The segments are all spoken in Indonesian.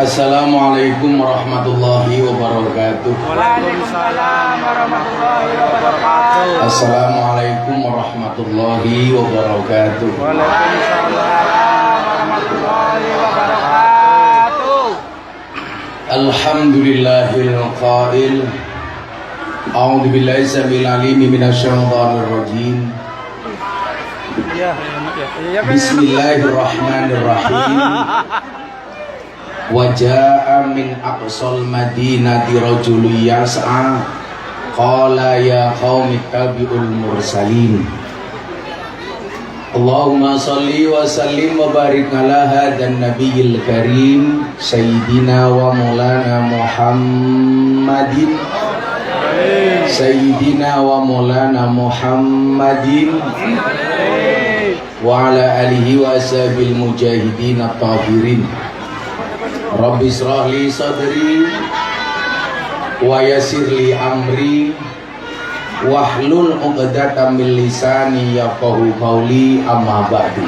Assalamualaikum warahmatullahi wabarakatuh. Waalaikumsalam warahmatullahi wabarakatuh. Assalamualaikum warahmatullahi wabarakatuh. Waalaikumsalam warahmatullahi wabarakatuh. Alhamdulillahil qail. A'udzu billahi samil alim minasyaitonir rajim. Bismillahirrahmanirrahim. Waja'a min aqsal madinati rajulun yas'a qala ya qaumi tabi'ul mursalin. Allahumma salli wa sallim wa barik ala hadan nabiyil karim sayyidina wa maulana Muhammadin sayyidina wa maulana Muhammadin wa ala alihi wa ashabil mujahidin at-tahirin. Rabbi israh li sadri wa yassir li amri wahlul 'uqdatam min lisani yafqahu qawli, amma ba'du.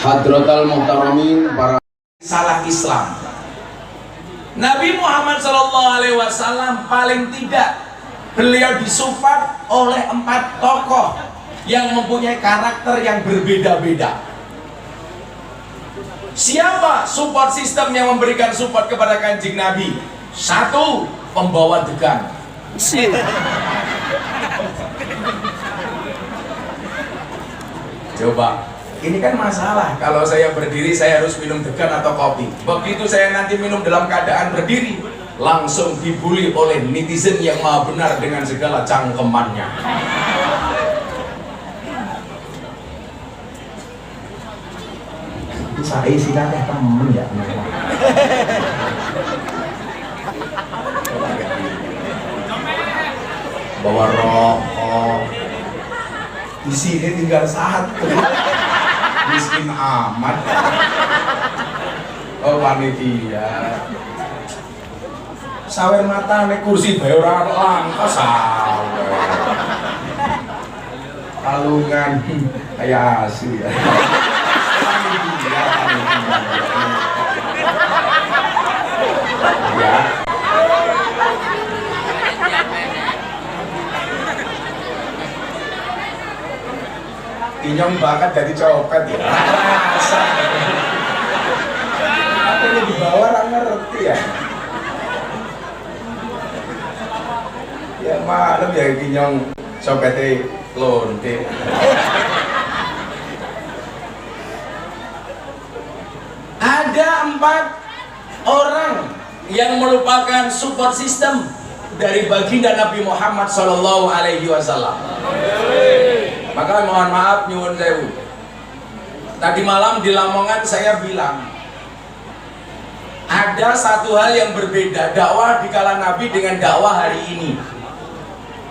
Hadratal muhtaramin, para salah Islam. Nabi Muhammad SAW paling tidak beliau disupport oleh 4 tokoh yang mempunyai karakter yang berbeda-beda. Siapa support sistem yang memberikan support kepada Kanjeng Nabi? 1, pembawa degan. Coba, ini kan masalah. Kalau saya berdiri, saya harus minum degan atau kopi. Begitu saya nanti minum dalam keadaan berdiri, langsung dibully oleh netizen yang maha benar dengan segala cangkemannya. Saya isi teh temen ya. Bawa rokok, di sini tinggal 1, miskin amat. Oh panitia, sawer mata nek kursi bae ora langka sawer. Kalungan kayak asli ya. Ya. Inyong bakat jadi copet ya. Apa yang dibawa orang ngerti ya. Ya maklum ya inyong copetnya lonte. Ada 4 orang yang merupakan support system dari baginda Nabi Muhammad SAW. Maka mohon maaf nyuwun sewu. Tadi malam di Lamongan saya bilang ada satu hal yang berbeda dakwah di kala Nabi dengan dakwah hari ini.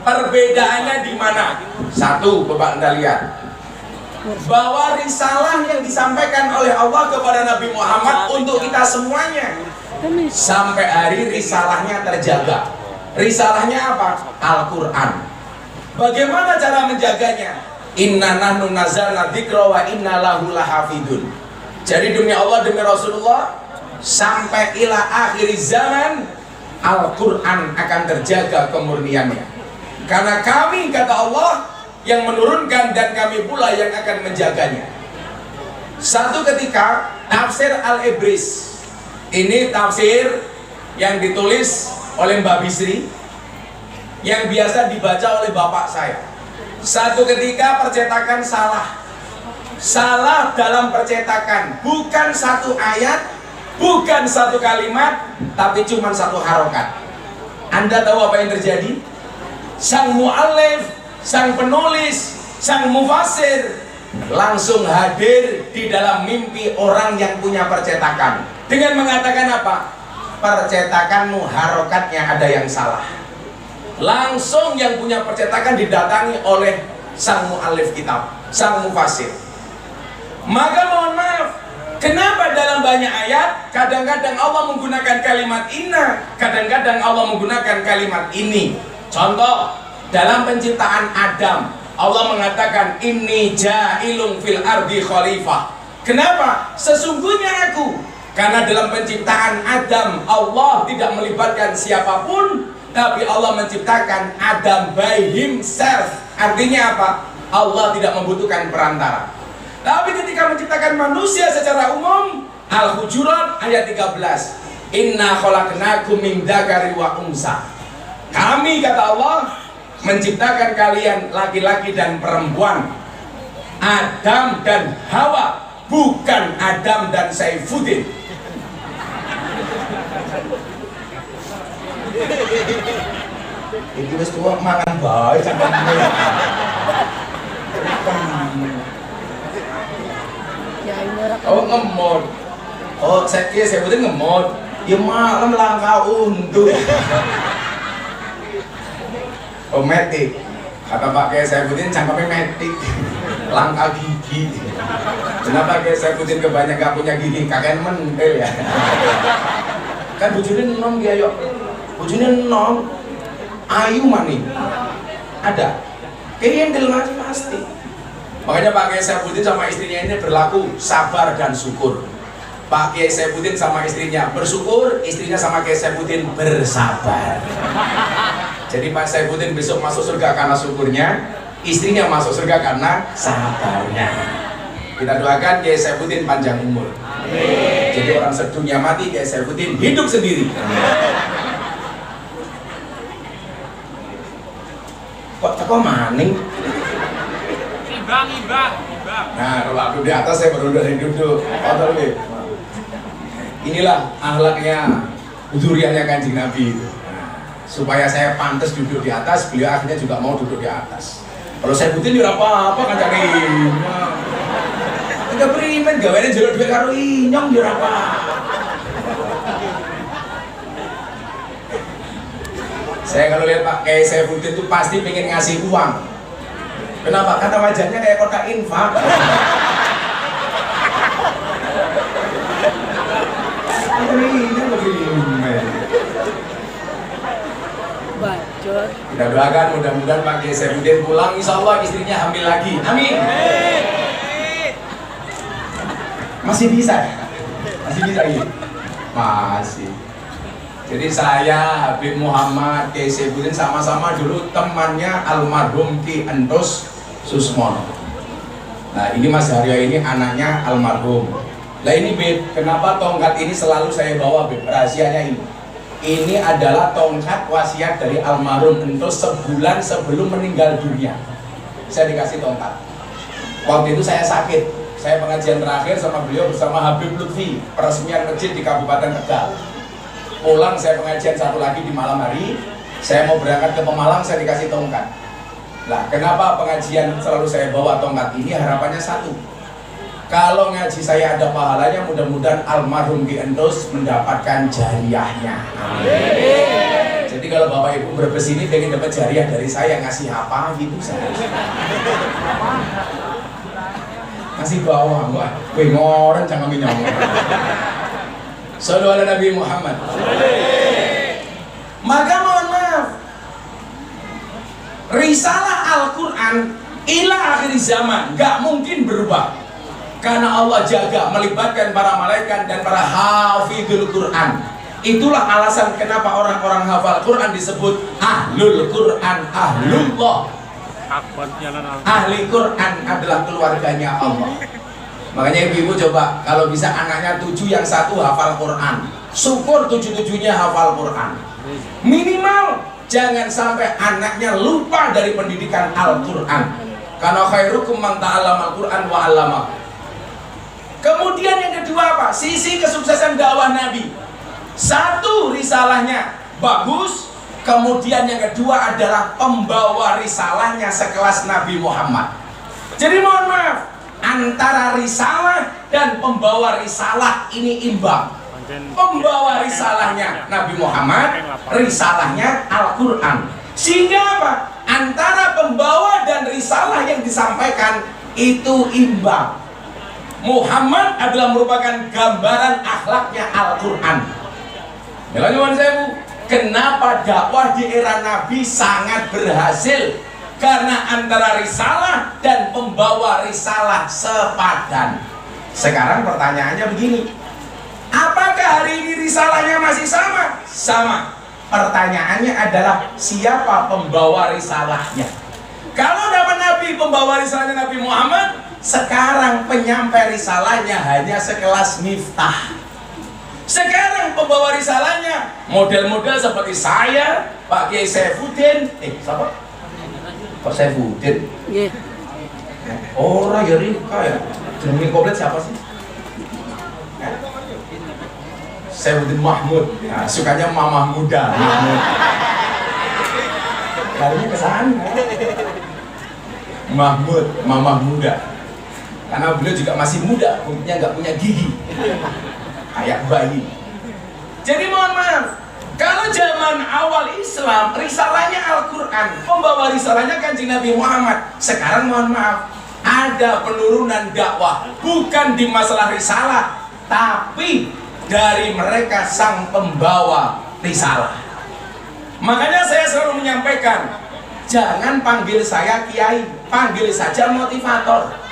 Perbedaannya di mana? 1, Bapak Anda lihat. Bahwa risalah yang disampaikan oleh Allah kepada Nabi Muhammad untuk kita semuanya sampai hari risalahnya terjaga. Risalahnya apa? Al-Quran. Bagaimana cara menjaganya? Inna nahnu nazzalna dzikra wa inna lahu lahafidun. Jadi demi Allah, demi Rasulullah, sampai ila akhir zaman Al-Quran akan terjaga kemurniannya. Karena kami, kata Allah, yang menurunkan dan kami pula yang akan menjaganya. Satu ketika tafsir Al-Ibris, ini tafsir yang ditulis oleh Mbak Bisri, yang biasa dibaca oleh bapak saya. Satu ketika percetakan salah dalam percetakan, bukan 1 ayat, bukan 1 kalimat, tapi cuma 1 harokat. Anda tahu apa yang terjadi? Sang mu'allif, sang penulis, sang mufasir langsung hadir di dalam mimpi orang yang punya percetakan dengan mengatakan apa? Percetakanmu harokatnya ada yang salah. Langsung yang punya percetakan didatangi oleh sang mu'allif kitab, sang mufasir. Maka mohon maaf, kenapa dalam banyak ayat kadang-kadang Allah menggunakan kalimat inna, kadang-kadang Allah menggunakan kalimat ini. Contoh, dalam penciptaan Adam, Allah mengatakan inni ja'ilun fil ardi khalifah. Kenapa? Sesungguhnya aku Karena dalam penciptaan Adam, Allah tidak melibatkan siapapun, tapi Allah menciptakan Adam by himself. Artinya apa? Allah tidak membutuhkan perantara. Tapi ketika menciptakan manusia secara umum, Al-Hujurat ayat 13, Inna khalaqnakum min dzakari wa unsa. Kami, kata Allah, menciptakan kalian laki-laki dan perempuan, Adam dan Hawa, bukan Adam dan Saifuddin. Iki wis tuwa mangan bae cangkemmu. Oh ngemot. Oh saya betul ngemot. Ya malam langkah untuk. Oh metik. Kata Pak Kiai Saifuddin cangkemnya metik. Langkah gigi. Kenapa Kiai Saifuddin kebanyakan gak punya gigi? Kakek mentel ya. Kan bujune enom dia yo. Bujune enom. Ayu mani. Ada. Kendel mati pasti. Makanya Pak Kiai Saifuddin sama istrinya ini berlaku sabar dan syukur. Pak Kiai Saifuddin sama istrinya bersyukur, istrinya sama Kiai Saifuddin bersabar. Jadi Pak Saifuddin besok masuk surga karena syukurnya, istrinya masuk surga karena sabarnya. Kita doakan Kiai Saifuddin panjang umur. Amin. Jadi orang sedunia mati, Kiai Saifuddin hidup sendiri. Kok teko maning? Imbang. Nah, kalau aku di atas saya baru dari duduk. Inilah akhlaknya duriannya Kanjeng Nabi itu. Supaya saya pantas duduk di atas, beliau akhirnya juga mau duduk di atas. Kalau saya butuh ya apa kan cari. Udah beriman gawainnya jeruk duit karo inyong ya apa. Saya kalau lihat Pak Kiai Saifuddin itu pasti pengen ngasih uang. Kenapa? Karena wajahnya kayak kotak infak. Kita doakan mudah-mudahan Pak Kiai Saifuddin pulang, insya Allah istrinya hamil lagi. Amin. Masih bisa ya? Masih bisa ini? Masih. Jadi saya, Habib Muhammad, Kiai Saifuddin sama-sama dulu temannya almarhum Ki Entus Susmono. Nah ini Mas Haryo ini anaknya almarhum. Nah ini Beb, kenapa tongkat ini selalu saya bawa Beb? Rahasianya ini. Ini adalah tongkat wasiat dari almarhum Entus sebulan sebelum meninggal dunia. Saya dikasih tongkat. Waktu itu saya sakit. Saya pengajian terakhir sama beliau bersama Habib Lutfi, peresmian masjid di Kabupaten Tegal. Pulang saya pengajian satu lagi di malam hari. Saya mau berangkat ke Pemalang, saya dikasih tongkat. Nah, kenapa pengajian selalu saya bawa tongkat ini? Harapannya satu. Kalau ngaji saya ada pahalanya, mudah-mudahan almarhum Ki Entus mendapatkan jariahnya. Amin. Jadi kalau Bapak Ibu berbes ini pengen dapat jariah dari saya, ngasih apa gitu saya. Ngasih bawang, wah, kue ngoren jangan minyak. Sallu ala Nabi Muhammad. Maka mohon maaf, risalah Al-Quran ila akhir zaman gak mungkin berubah. Karena Allah jaga melibatkan para malaikat dan para hafidhul Quran. Itulah alasan kenapa orang-orang hafal Quran disebut ahlul Quran, ahlullah. Ahli Quran adalah keluarganya Allah. Makanya ibu-ibu coba kalau bisa anaknya 7 yang 1 hafal Quran, syukur 7-7-nya hafal Quran. Minimal jangan sampai anaknya lupa dari pendidikan Al-Quran. Karena khairukum man ta'allama Al-Quran wa 'allama. Kemudian yang kedua apa? Sisi kesuksesan dakwah Nabi. 1 risalahnya bagus. Kemudian yang kedua adalah pembawa risalahnya sekelas Nabi Muhammad. Jadi mohon maaf, antara risalah dan pembawa risalah ini imbang. Pembawa risalahnya Nabi Muhammad, risalahnya Al-Quran. Sehingga apa? Antara pembawa dan risalah yang disampaikan itu imbang. Muhammad adalah merupakan gambaran akhlaknya Al-Quran. Nyuwun sewu, kenapa dakwah di era Nabi sangat berhasil? Karena antara risalah dan pembawa risalah sepadan. Sekarang pertanyaannya begini, Apakah hari ini risalahnya masih sama? Sama. Pertanyaannya adalah siapa pembawa risalahnya? Kalau nama Nabi, pembawa risalahnya Nabi Muhammad, sekarang penyampai risalahnya hanya sekelas Miftah. Sekarang pembawa risalahnya model-model seperti saya, Pak Kiai Saifuddin. Siapa? Pak Saifuddin? Iya. Orang ya Rika ya. Jenenge komplit siapa sih? Saifuddin Mahmud. Nah, sukanya mamah muda. Mahmud. Kayaknya kesana. Mahmud, mamah muda. Karena beliau juga masih muda, kulitnya nggak punya gigi, kayak bayi. Jadi mohon maaf, kalau zaman awal Islam, risalahnya Al-Quran, pembawa risalahnya Kanjeng Nabi Muhammad. Sekarang mohon maaf, ada penurunan dakwah, bukan di masalah risalah, tapi dari mereka sang pembawa risalah. Makanya saya selalu menyampaikan, jangan panggil saya kiai, panggil saja motivator.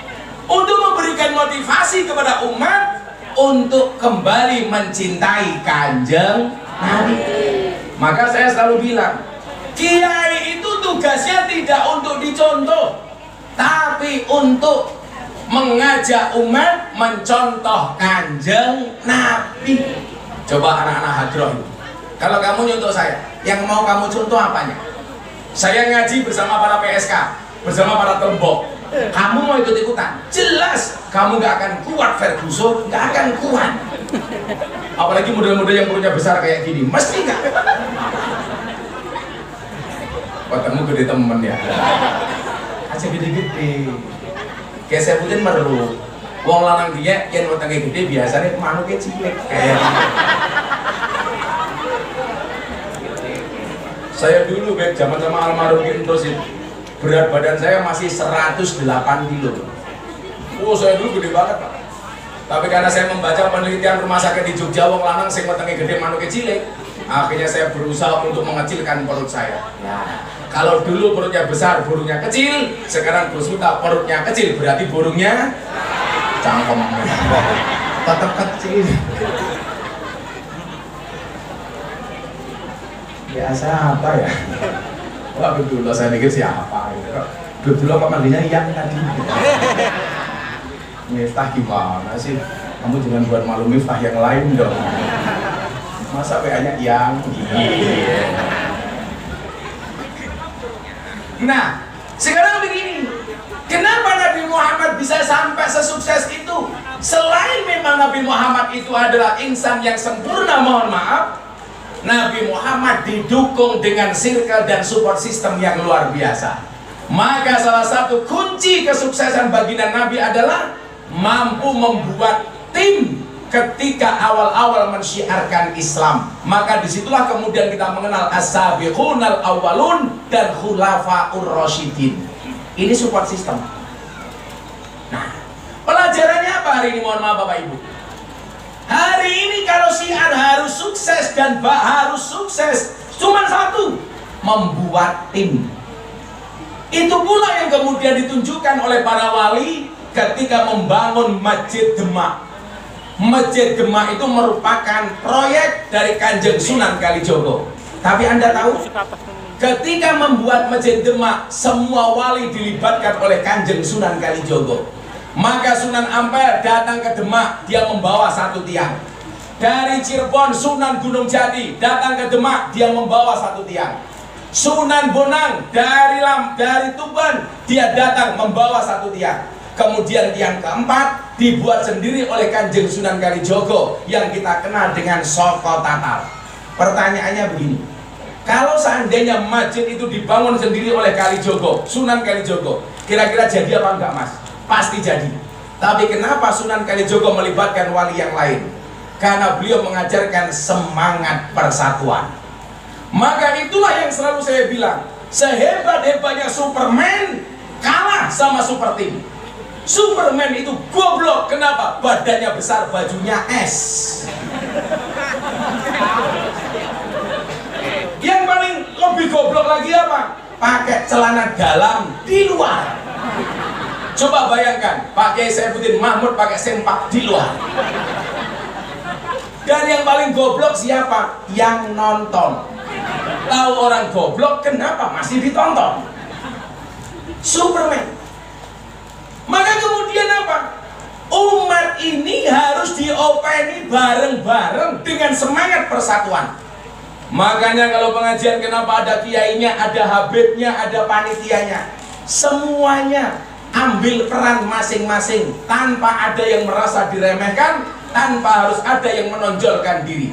Untuk memberikan motivasi kepada umat untuk kembali mencintai Kanjeng Nabi. Maka saya selalu bilang, kiai itu tugasnya tidak untuk dicontoh, tapi untuk mengajak umat mencontoh Kanjeng Nabi. Coba anak-anak hadroh, kalau kamu nyontoh saya, yang mau kamu contoh apanya? Saya ngaji bersama para PSK, bersama para tembok. Kamu mau ikut-ikutan? Jelas kamu gak akan kuat, Ferguson, gak akan kuat. Apalagi model-model yang perutnya besar kayak gini, mesti gak. Ketemu gede temen ya, aja gede-gede. Kayak saya punya meru, wong lanang dia yang wetenge gede biasanya manuknya cilik kayak. Saya dulu baik zaman-zaman almarhum Kintos, berat badan saya masih 108 kilo. Oh, saya dulu gede banget Pak. Tapi karena saya membaca penelitian rumah sakit di Jogja, wong lanang sing wetenge gede manuknya cilik, akhirnya saya berusaha untuk mengecilkan perut saya. Nah, kalau dulu perutnya besar, burungnya kecil, sekarang Gus Miftah perutnya kecil, berarti burungnya cangkem. Tetap kecil. Biasa apa ya? Wah, betul saya mikir siapa gitu. Dulu kok mandinya yang tadi. Miftah gimana sih? Kamu jangan buat malu Miftah yang lain dong. Masa WA-nya yang Nah, sekarang begini, kenapa Nabi Muhammad bisa sampai sesukses itu? Selain memang Nabi Muhammad itu adalah insan yang sempurna, mohon maaf, Nabi Muhammad didukung dengan circle dan support system yang luar biasa. Maka salah satu kunci kesuksesan baginda Nabi adalah mampu membuat tim ketika awal-awal mensyiarkan Islam. Maka disitulah kemudian kita mengenal as-sabiqunal awwalun dan khulafaur rasyidin. Ini support system. Nah, pelajarannya apa hari ini, mohon maaf Bapak Ibu? Hari ini kalau syiar harus sukses dan harus sukses cuma satu, membuat tim. Itu pula yang kemudian ditunjukkan oleh para wali ketika membangun Masjid Demak. Masjid Demak itu merupakan proyek dari Kanjeng Sunan Kalijogo. Tapi Anda tahu, ketika membuat Masjid Demak, semua wali dilibatkan oleh Kanjeng Sunan Kalijogo. Maka Sunan Ampel datang ke Demak, dia membawa satu tiang. Dari Cirebon, Sunan Gunung Jati datang ke Demak, dia membawa satu tiang. Sunan Bonang dari Tuban, dia datang membawa satu tiang. Kemudian tiang keempat dibuat sendiri oleh Kanjeng Sunan Kalijogo yang kita kenal dengan Soko Tatal. Pertanyaannya begini, kalau seandainya masjid itu dibangun sendiri oleh Kalijogo, Sunan Kalijogo, kira-kira jadi apa enggak Mas? Pasti jadi. Tapi kenapa Sunan Kalijogo melibatkan wali yang lain? Karena beliau mengajarkan semangat persatuan. Maka itulah yang selalu saya bilang, sehebat-hebatnya Superman kalah sama Super Team. Superman itu goblok, kenapa? Badannya besar, bajunya es. Yang paling lebih goblok lagi apa? Pakai celana dalam di luar. Coba bayangkan, Pak Kiai Saifuddin Mahmud pakai sempak di luar. Dan yang paling goblok siapa? Yang nonton. Tahu orang goblok, kenapa masih ditonton? Superman. Maka kemudian apa? Umat ini harus diopeni bareng-bareng dengan semangat persatuan. Makanya kalau pengajian kenapa ada kiainya, ada habibnya, ada panitianya. Semuanya ambil peran masing-masing tanpa ada yang merasa diremehkan, tanpa harus ada yang menonjolkan diri.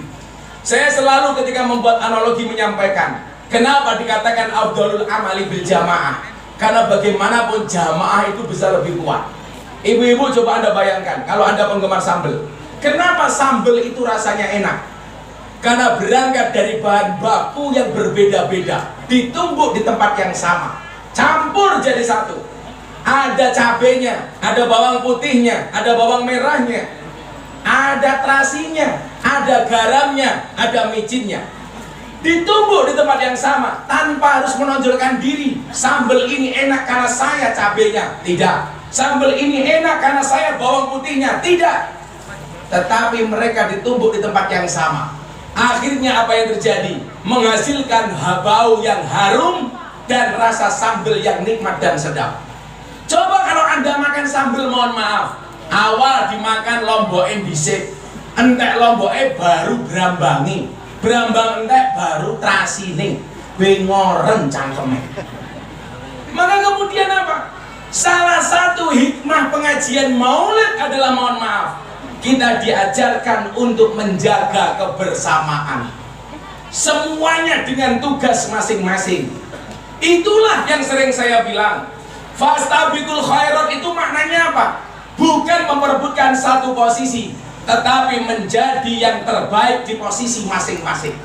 Saya selalu ketika membuat analogi menyampaikan, kenapa dikatakan afdhalul amali bil jamaah? Karena bagaimanapun jamaah itu bisa lebih kuat. Ibu-ibu coba Anda bayangkan, kalau Anda penggemar sambal, kenapa sambal itu rasanya enak? Karena berangkat dari bahan baku yang berbeda-beda, ditumbuk di tempat yang sama, campur jadi satu. Ada cabenya, ada bawang putihnya, ada bawang merahnya, ada terasinya, ada garamnya, ada micinnya. Ditumbuk di tempat yang sama tanpa harus menonjolkan diri. Sambal ini enak karena saya cabenya, tidak. Sambal ini enak karena saya bawang putihnya, tidak. Tetapi mereka ditumbuk di tempat yang sama. Akhirnya apa yang terjadi? Menghasilkan bau yang harum dan rasa sambal yang nikmat dan sedap. Coba kalau Anda makan sambal, mohon maaf, awal dimakan lomboke dhisik, entek lomboke baru berambangi, berambang entek baru trasine, bengoren cangkeme. Maka kemudian apa? Salah satu hikmah pengajian maulid adalah, mohon maaf, kita diajarkan untuk menjaga kebersamaan. Semuanya dengan tugas masing-masing. Itulah yang sering saya bilang, fastabiqul khairat itu maknanya apa? Bukan memperebutkan satu posisi, tetapi menjadi yang terbaik di posisi masing-masing.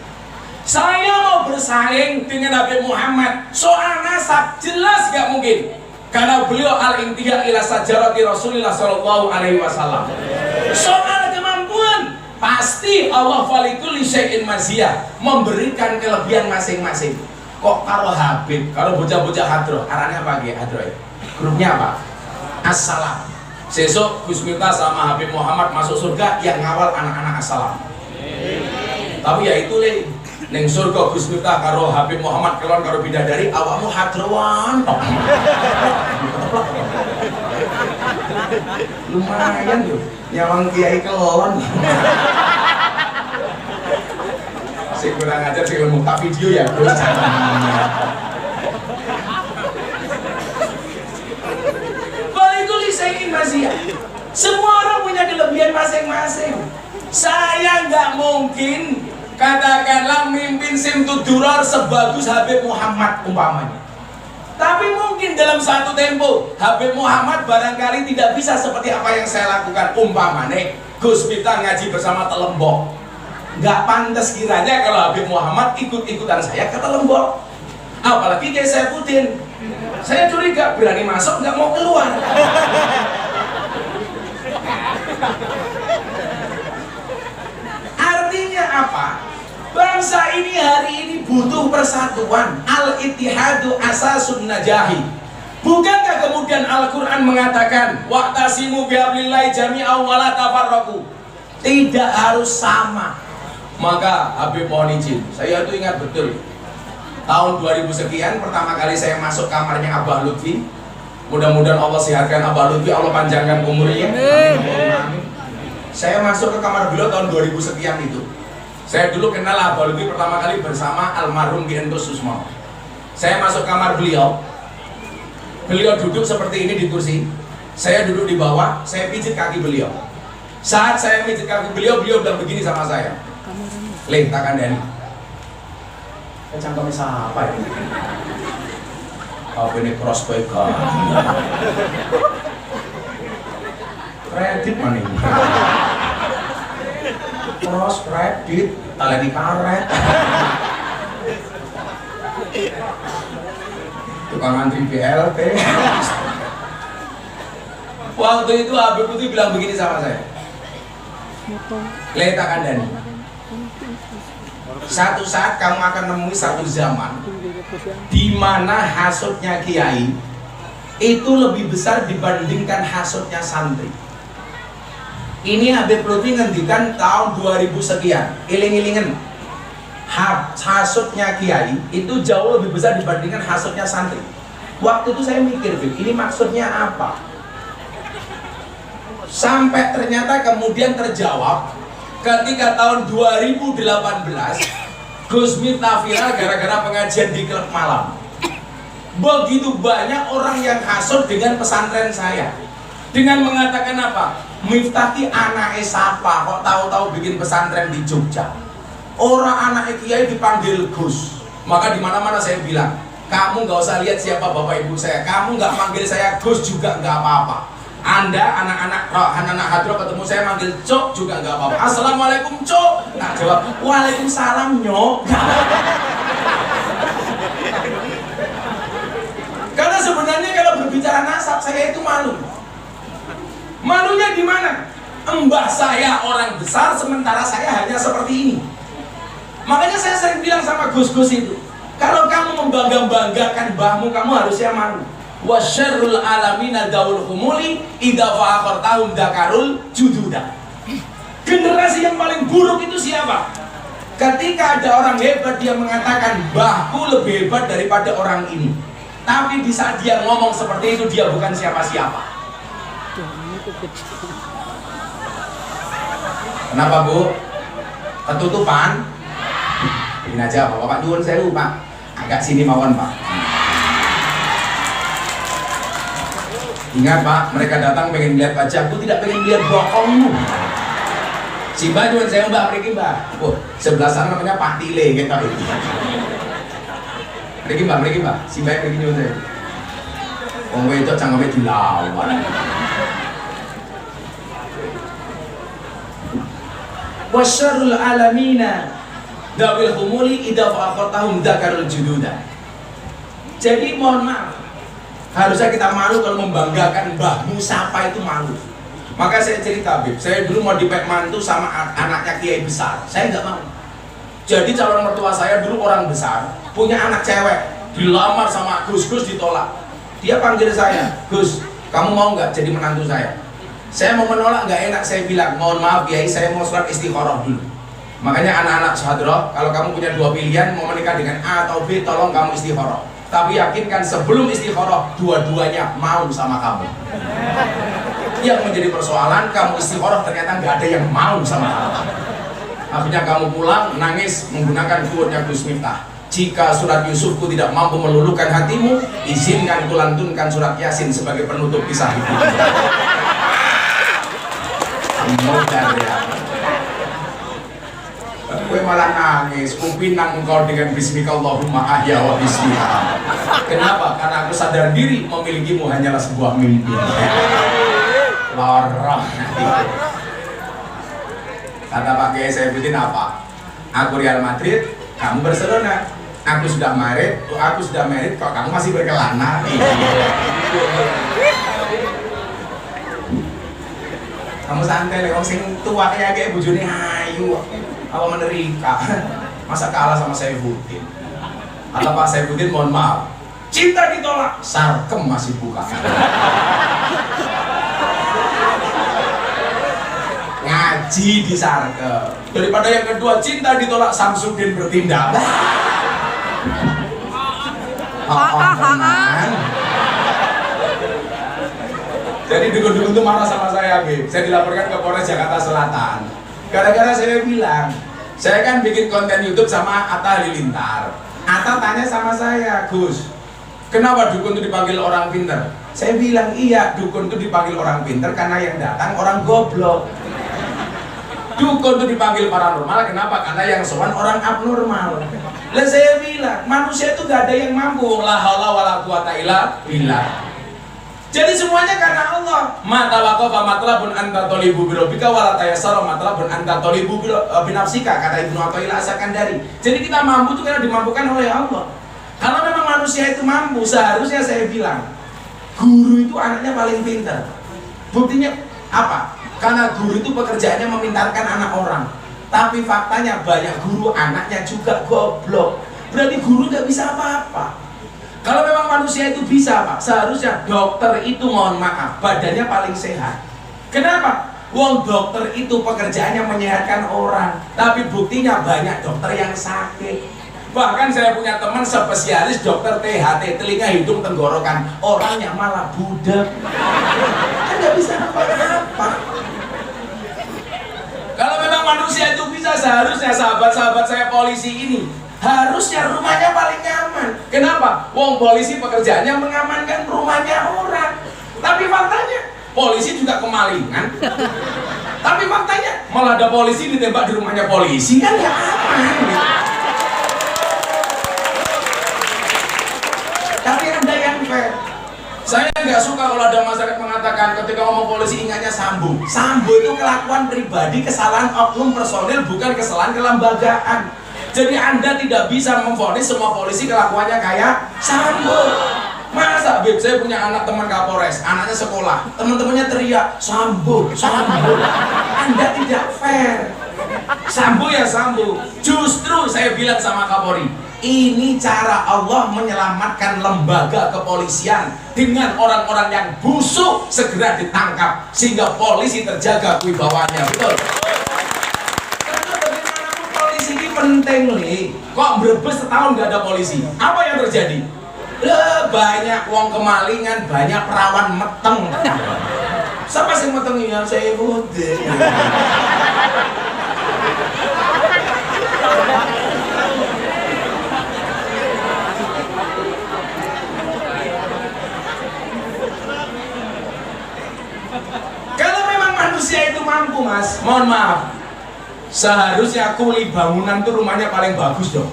Saya mau bersaing dengan Nabi Muhammad soal nasab, jelas gak mungkin, karena beliau al-intihya ila sajarati Rasulullah sallallahu alaihi wasallam. Soal kemampuan, pasti Allah falikul syai'in maziyah, memberikan kelebihan masing-masing. Kok karo Habib, kalau bocah-bocah hadroh, arahnya apa ya hadroh ya? Grupnya apa? Assalam. Sesok Gus Miftah sama Habib Muhammad masuk surga, yang ngawal anak-anak assalam. Tapi ya itu leh, neng surga Gus Miftah karo Habib Muhammad kelon karo bidadari, awakmu hadrowan tok. Lumayan tuh, nyawang kiai kelon. Saya kurang ajar sih ilmu tak video ya, Gus. Semua orang punya kelebihan masing-masing. Saya nggak mungkin katakanlah mimpin Simtuduror sebagus Habib Muhammad umpamanya. Tapi mungkin dalam satu tempo Habib Muhammad barangkali tidak bisa seperti apa yang saya lakukan. Umpamanya Gus Miftah ngaji bersama Telembok, nggak pantas kiranya kalau Habib Muhammad ikut-ikutan saya ke Telembok. Apalagi kayak saya Putin, saya curiga berani masuk nggak mau keluar. Artinya apa? Bangsa ini hari ini butuh persatuan. Al-ittihadu asasun najahi. Bukankah kemudian Al-Quran mengatakan wa'tasimu bihablillahi jami'an wa la tafarraqu? Tidak harus sama. Maka Habib mohon izin, saya tuh ingat betul tahun 2000 sekian pertama kali saya masuk kamarnya Abah Lutfi. Mudah-mudahan Allah sehatkan Abah Lutfi, Allah panjangkan umurnya. Amin. Saya masuk ke kamar beliau tahun 2000 sekian itu. Saya dulu kenal Abah Lutfi pertama kali bersama almarhum Ki Entus Susmo. Saya masuk kamar beliau. Beliau duduk seperti ini di kursi. Saya duduk di bawah, saya pijit kaki beliau. Saat saya pijit kaki beliau, beliau bilang begini sama saya. Leh, tak kandani. Cangkemnya siapa ini? Apa ini prospek kan? Kredit mana ini? Pros kredit, taleni karet. Tukang antri BLT. Waktu itu Habib Putih bilang begini sama saya. Leh, tak kandani. Satu saat kamu akan menemui satu zaman di mana hasutnya kiai itu lebih besar dibandingkan hasutnya santri. Ini Habib Lutfi ngendikan tahun 2000 sekian. Iling-ilingen. Hasutnya kiai itu jauh lebih besar dibandingkan hasutnya santri. Waktu itu saya mikir, ini maksudnya apa? Sampai ternyata kemudian terjawab ketika tahun 2018 Gus Miftah viral gara-gara pengajian di klub malam. Begitu banyak orang yang hasut dengan pesantren saya, dengan mengatakan apa? Miftah ki anake sapa kok tahu-tahu bikin pesantren di Jogja. Orang anak kiai dipanggil Gus. Maka di mana-mana saya bilang, kamu nggak usah lihat siapa bapak ibu saya, kamu nggak manggil saya Gus juga nggak apa-apa. Anda anak hadroh ketemu saya manggil Cok juga nggak apa-apa. Assalamualaikum Cok. Nah jawab, waalaikumsalam Nyok. Karena sebenarnya kalau berbicara nasab saya itu malu. Malunya di mana? Mbah saya orang besar sementara saya hanya seperti ini. Makanya saya sering bilang sama Gus-Gus itu, kalau kamu membangga-banggakan mbahmu, kamu harusnya malu. Wasyarrul alamina daul humuli idza faqartahum dakarul jududa. Generasi yang paling buruk itu siapa? Ketika ada orang hebat dia mengatakan mbahku lebih hebat daripada orang ini. Tapi di saat dia ngomong seperti itu dia bukan siapa-siapa. Kenapa Bu? Ketutupan? Ini aja Bapak nyuwun saya lupa. Agak sini mawon Pak. Ingat Pak, mereka datang pengen lihat wajahku, tidak pengen lihat bokongmu. Si Mbak nyuwun saya Mbak pergi Mbak. Oh, sebelah sana namanya Pak Tile gitu. Pergi Mbak. Si Mbak pergi nyuwun saya. Wong wedok cangkeme dilawan. Wasyarrul alamina dawil humuli idza faqartahum dakarul jududa. Jadi mohon maaf, harusnya kita malu kalau membanggakan mbahmu siapa itu malu. Maka saya cerita Bib, saya dulu mau dipek mantu sama anaknya kiai besar, saya nggak mau. Jadi calon mertua saya dulu orang besar, punya anak cewek, dilamar sama Gus-Gus ditolak. Dia panggil saya, Gus, kamu mau nggak jadi menantu saya? Saya mau menolak nggak enak, saya bilang, mohon maaf Kiai, saya mau sholat istikharah dulu. Makanya anak-anak sahadroh, kalau kamu punya dua pilihan, mau menikah dengan A atau B, tolong kamu istikharah. Tapi yakinkan sebelum istikharah, dua-duanya mau sama kamu. Yang menjadi persoalan, kamu istikharah ternyata nggak ada yang mau sama kamu. Akhirnya kamu pulang, nangis, menggunakan quote-nya Gus Miftah. Jika surat Yusufku tidak mampu meluluhkan hatimu, izinkan kulantunkan surat Yasin sebagai penutup kisah hidup. Modal ya. Gue malah nangis, kupinang engkau dengan bismikallahumma ahya wa bismika. Kenapa? Karena aku sadar diri memilikimu hanyalah sebuah mimpi. Lorong. Kata Pak Kiai Saifuddin apa? Aku Real Madrid, kamu Barcelona. Aku sudah married, kok kamu masih berkelana? Kamu santai lek wong sing tua kayak bojone ayu apa menerika. Masa kalah sama Saifuddin. Kata Pak Saifuddin, mohon maaf, cinta ditolak, sarkem masih buka. Ngaji di sarkem. Daripada yang kedua, cinta ditolak, Samsudin bertindak. Teman. Jadi dukun-dukun itu marah sama saya, Bib. Saya dilaporkan ke Polres Jakarta Selatan. Gara-gara saya bilang, saya kan bikin konten YouTube sama Atta Halilintar. Atta tanya sama saya, Gus, kenapa dukun itu dipanggil orang pinter? Saya bilang, iya, dukun itu dipanggil orang pinter karena yang datang orang goblok. Dukun itu dipanggil paranormal, kenapa? Karena yang sowan orang abnormal. Lah saya bilang, manusia itu gak ada yang mampu. La haula wala quwata illa billah. Jadi semuanya karena Allah. Mata waqafa matlabun anta tolibu birobika wala tayassara matlabun anta tolibu binafsika, kata Ibnu Athaillah As-Sakandari. Jadi kita mampu itu karena dimampukan oleh Allah. Kalau memang manusia itu mampu, seharusnya saya bilang guru itu anaknya paling pintar. Buktinya apa? Karena guru itu pekerjaannya memintarkan anak orang. Tapi faktanya banyak guru anaknya juga goblok. Berarti guru gak bisa apa-apa. Kalau memang manusia itu bisa Pak, seharusnya dokter itu mohon maaf badannya paling sehat. Kenapa? Wong dokter itu pekerjaannya menyehatkan orang, tapi buktinya banyak dokter yang sakit. Bahkan saya punya teman spesialis dokter THT, telinga, hidung, tenggorokan, orangnya malah budak. Kan nggak bisa apa-apa. Kalau memang manusia itu bisa, seharusnya sahabat-sahabat saya polisi ini harusnya rumahnya paling nyaman. Kenapa? Wong polisi pekerjaannya mengamankan rumahnya orang. Tapi faktanya polisi juga kemalingan. Tapi faktanya malah ada polisi ditembak di rumahnya polisi, kan ya aman gitu. Tapi ada yang fair. Saya nggak suka kalau ada masyarakat mengatakan ketika ngomong polisi ingatnya Sambo. Sambo itu kelakuan pribadi, kesalahan oknum personil, bukan kesalahan kelembagaan. Jadi Anda tidak bisa memvonis semua polisi kelakuannya kayak Sambo. Masa Beb, saya punya anak teman Kapolres, anaknya sekolah, teman-temannya teriak Sambo, Sambo. Anda tidak fair. Sambo ya Sambo. Justru saya bilang sama Kapolri, ini cara Allah menyelamatkan lembaga kepolisian. Dengan orang-orang yang busuk segera ditangkap sehingga polisi terjaga wibawanya. Betul. Karena bagaimanapun polisi ini penting nih. Kok Brebes setahun nggak ada polisi? Apa yang terjadi? Banyak wong kemalingan, banyak perawan meteng. Siapa sih meteng yang saya putih? Kalau memang manusia itu mampu, Mas, mohon maaf, seharusnya kuli bangunan tuh rumahnya paling bagus dong.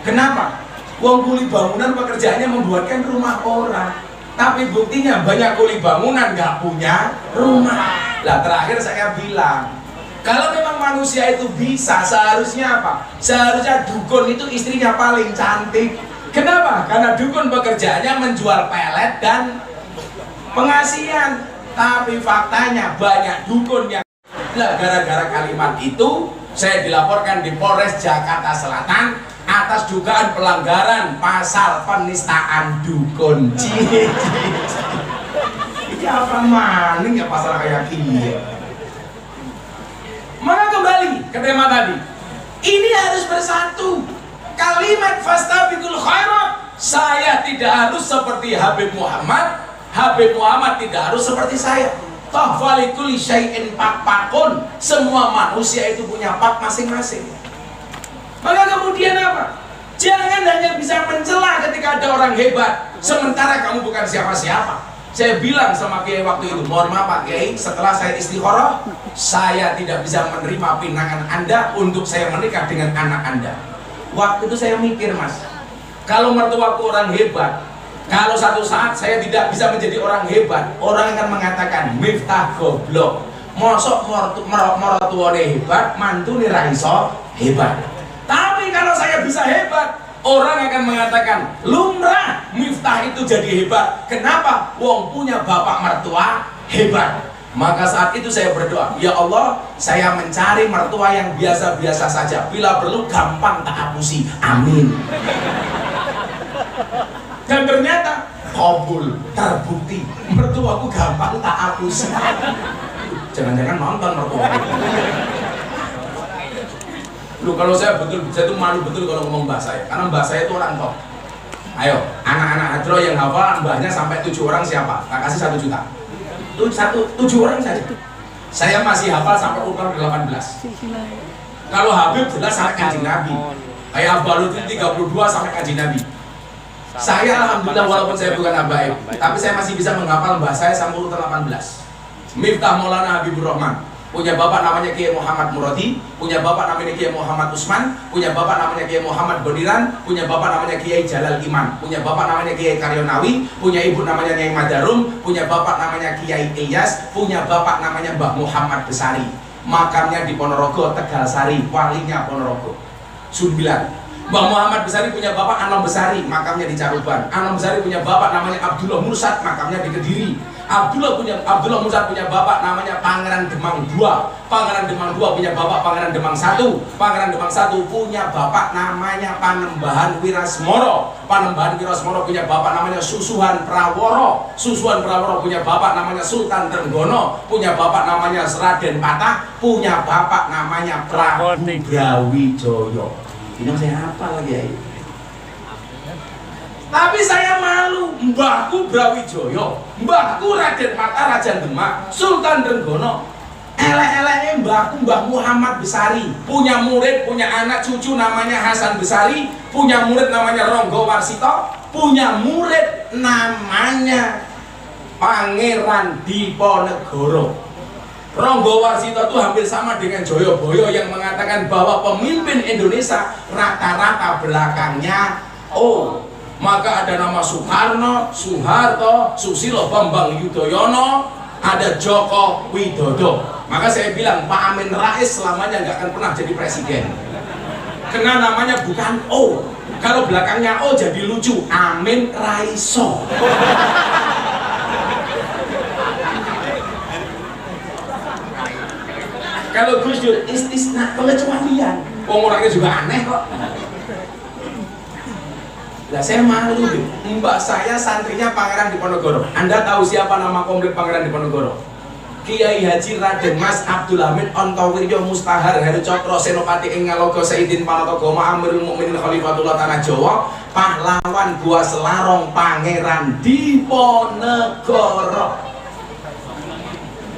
Kenapa? Wong kuli bangunan pekerjaannya membuatkan rumah orang, tapi buktinya banyak kuli bangunan nggak punya rumah. Lah terakhir saya bilang, kalau memang manusia itu bisa, seharusnya apa? Seharusnya dukun itu istrinya paling cantik. Kenapa? Karena dukun pekerjaannya menjual pelet dan pengasihan. Tapi faktanya banyak dukun yang gara-gara kalimat itu saya dilaporkan di Polres Jakarta Selatan atas dugaan pelanggaran pasal penistaan dukun. Ini apa maning ya pasal kayak gini? Maka kembali ke tema tadi, ini harus bersatu. Kalimat fastabiqul khairat, saya tidak harus seperti Habib Muhammad, Habib Muhammad tidak harus seperti saya. Toh falikul syai'in pak-pakun, semua manusia itu punya pak masing-masing. Maka kemudian apa? Jangan hanya bisa mencela ketika ada orang hebat, sementara kamu bukan siapa-siapa. Saya bilang sama Kiai waktu itu, mohon maaf Pak Kiai, setelah saya istikharah, saya tidak bisa menerima pinangan Anda untuk saya menikah dengan anak Anda. Waktu itu saya mikir, Mas, kalau mertuaku orang hebat, kalau satu saat saya tidak bisa menjadi orang hebat, orang akan mengatakan Miftah goblok. Mosok mertuane hebat, mantu nih raiso hebat. Tapi kalau saya bisa hebat, orang akan mengatakan lumrah Miftah itu jadi hebat. Kenapa? Wong punya bapak mertua hebat. Maka saat itu saya berdoa, ya Allah, saya mencari mertua yang biasa-biasa saja. Bila perlu gampang tak hapusi. Amin. Dan ternyata kabul, terbukti mertuaku gampang tak hapusi. Jangan-jangan nonton mertuaku. Loh, kalau saya tuh malu betul kalau ngomong mbah saya, karena mbah saya itu orang top. Ayo, anak-anak hadroh yang hafal mbahnya sampai 7 orang siapa? Tak kasih 1 juta. Itu 7 orang saja. Saya masih hafal sampai umur 18. Kalau Habib jelas sampai Kanjeng Nabi. Kayak Abalut 32 sampai Kanjeng Nabi. Saya alhamdulillah walaupun saya bukan habaib, tapi saya masih bisa menghafal mbah saya sampai urutan 18. Miftah Maulana Habibur Rahman, punya bapak namanya Kiai Muhammad Muradi, punya bapak namanya Kiai Muhammad Usman, punya bapak namanya Kiai Muhammad Boniran, punya bapak namanya Kiai Jalal Iman, punya bapak namanya Kiai Karyonawi, punya ibu namanya Nyai Madarum, punya bapak namanya Kiai Ilyas, punya bapak namanya Mbah Muhammad Besari. Makamnya di Ponorogo, Tegalsari, walinya Ponorogo. 9. Mbah Muhammad Besari punya bapak Anom Besari, makamnya di Caruban. Anom Besari punya bapak namanya Abdullah Mursad, makamnya di Kediri. Abdullah Musa punya bapak namanya Pangeran Demang II. Pangeran Demang II punya bapak Pangeran Demang I. Pangeran Demang I punya bapak namanya Panembahan Wirasmoro. Panembahan Wirasmoro punya bapak namanya Susuhan Praworo. Susuhan Praworo punya bapak namanya Sultan Trenggono. Punya bapak namanya Raden Patah. Punya bapak namanya Prabu Brawijaya. Ini saya apa lagi ya? Tapi saya malu, mbahku Brawijaya, mbahku Raden Patah, Raja Demak, Sultan Trenggono. Elek-eleknya mbahku Mbah Muhammad Besari, punya murid, punya anak cucu namanya Hasan Besari, punya murid namanya Ronggo Warsito, punya murid namanya Pangeran Diponegoro. Ronggo Warsito itu hampir sama dengan Joyoboyo yang mengatakan bahwa pemimpin Indonesia rata-rata belakangnya O. Maka ada nama Soekarno, Soeharto, Susilo Bambang Yudhoyono, ada Joko Widodo. Maka saya bilang Pak Amin Rais selamanya nggak akan pernah jadi presiden. Karena namanya bukan O. Kalau belakangnya O jadi lucu, Amin Raiso. Kalau Gus Dur istisna pengecualian. Orangnya juga aneh kok. Lah saya malu deh. Mbak saya santrinya Pangeran Diponegoro. Anda tahu siapa nama komplit Pangeran Diponegoro? Kiai Haji Raden Mas Abdul Hamid Ontowiryo Mustahar Heru Cokro Senopati ing Ngaloga Sayyidin Panatagama Amirul Mukminin Khalifatullah Tanah Jawa, pahlawan Gua Selarong Pangeran Diponegoro.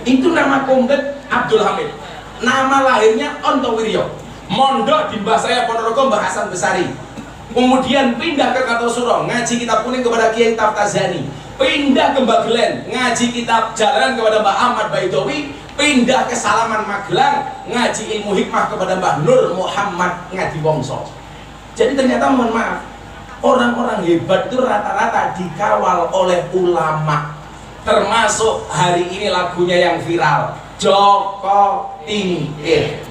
Itu nama komplit Abdul Hamid. Nama lahirnya Ontowiryo. Mondok di Mbah saya Ponorogo Mbah Hasan Besari. Kemudian pindah ke Kartosuro, ngaji kitab kuning kepada Kiai Taftazani. Pindah ke Bagelen, ngaji kitab jalanan kepada Mbah Ahmad Baidowi. Pindah ke Salaman Magelang, ngaji ilmu hikmah kepada Mbah Nur Muhammad Ngadi Wongso. Jadi ternyata mohon maaf, orang-orang hebat itu rata-rata dikawal oleh ulama. Termasuk hari ini lagunya yang viral, Joko Tingkir.